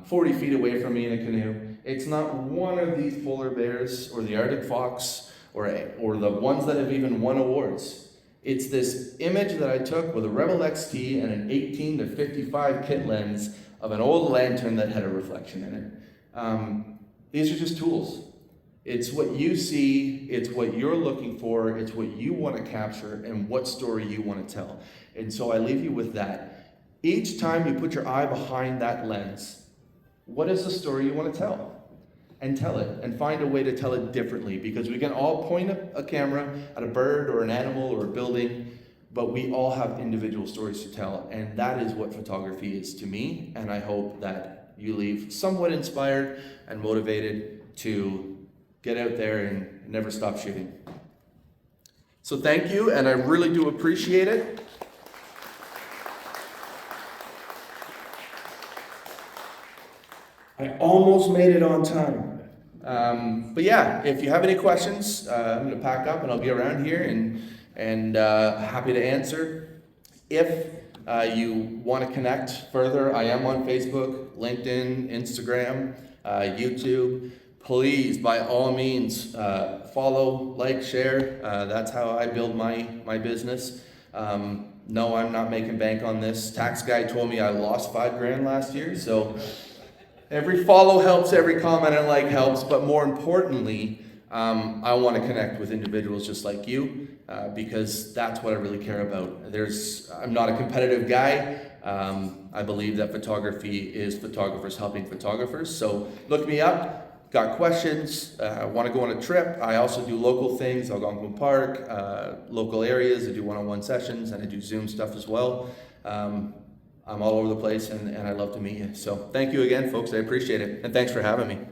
40 feet away from me in a canoe. It's not one of these polar bears or the Arctic fox or the ones that have even won awards. It's this image that I took with a Rebel XT and an 18 to 55 kit lens of an old lantern that had a reflection in it. These are just tools. It's what you see, it's what you're looking for, it's what you want to capture, and what story you want to tell. And so I leave you with that. Each time you put your eye behind that lens, what is the story you want to tell? And tell it, and find a way to tell it differently, because we can all point a camera at a bird or an animal or a building, but we all have individual stories to tell, and that is what photography is to me, and I hope that you leave somewhat inspired and motivated to get out there and never stop shooting. So thank you, and I really do appreciate it. I almost made it on time. But yeah, if you have any questions, I'm going to pack up and I'll be around here and happy to answer. If you want to connect further, I am on Facebook, LinkedIn, Instagram, YouTube. Please, by all means, follow, like, share. That's how I build my business. No, I'm not making bank on this. Tax guy told me I lost $5,000 last year, so every follow helps, every comment and like helps, but more importantly, I want to connect with individuals just like you because that's what I really care about. I'm not a competitive guy. I believe that photography is photographers helping photographers. So look me up. Got questions? Want to go on a trip? I also do local things, Algonquin Park, local areas. I do one-on-one sessions and I do Zoom stuff as well. I'm all over the place and I love to meet you. So thank you again, folks. I appreciate it. And thanks for having me.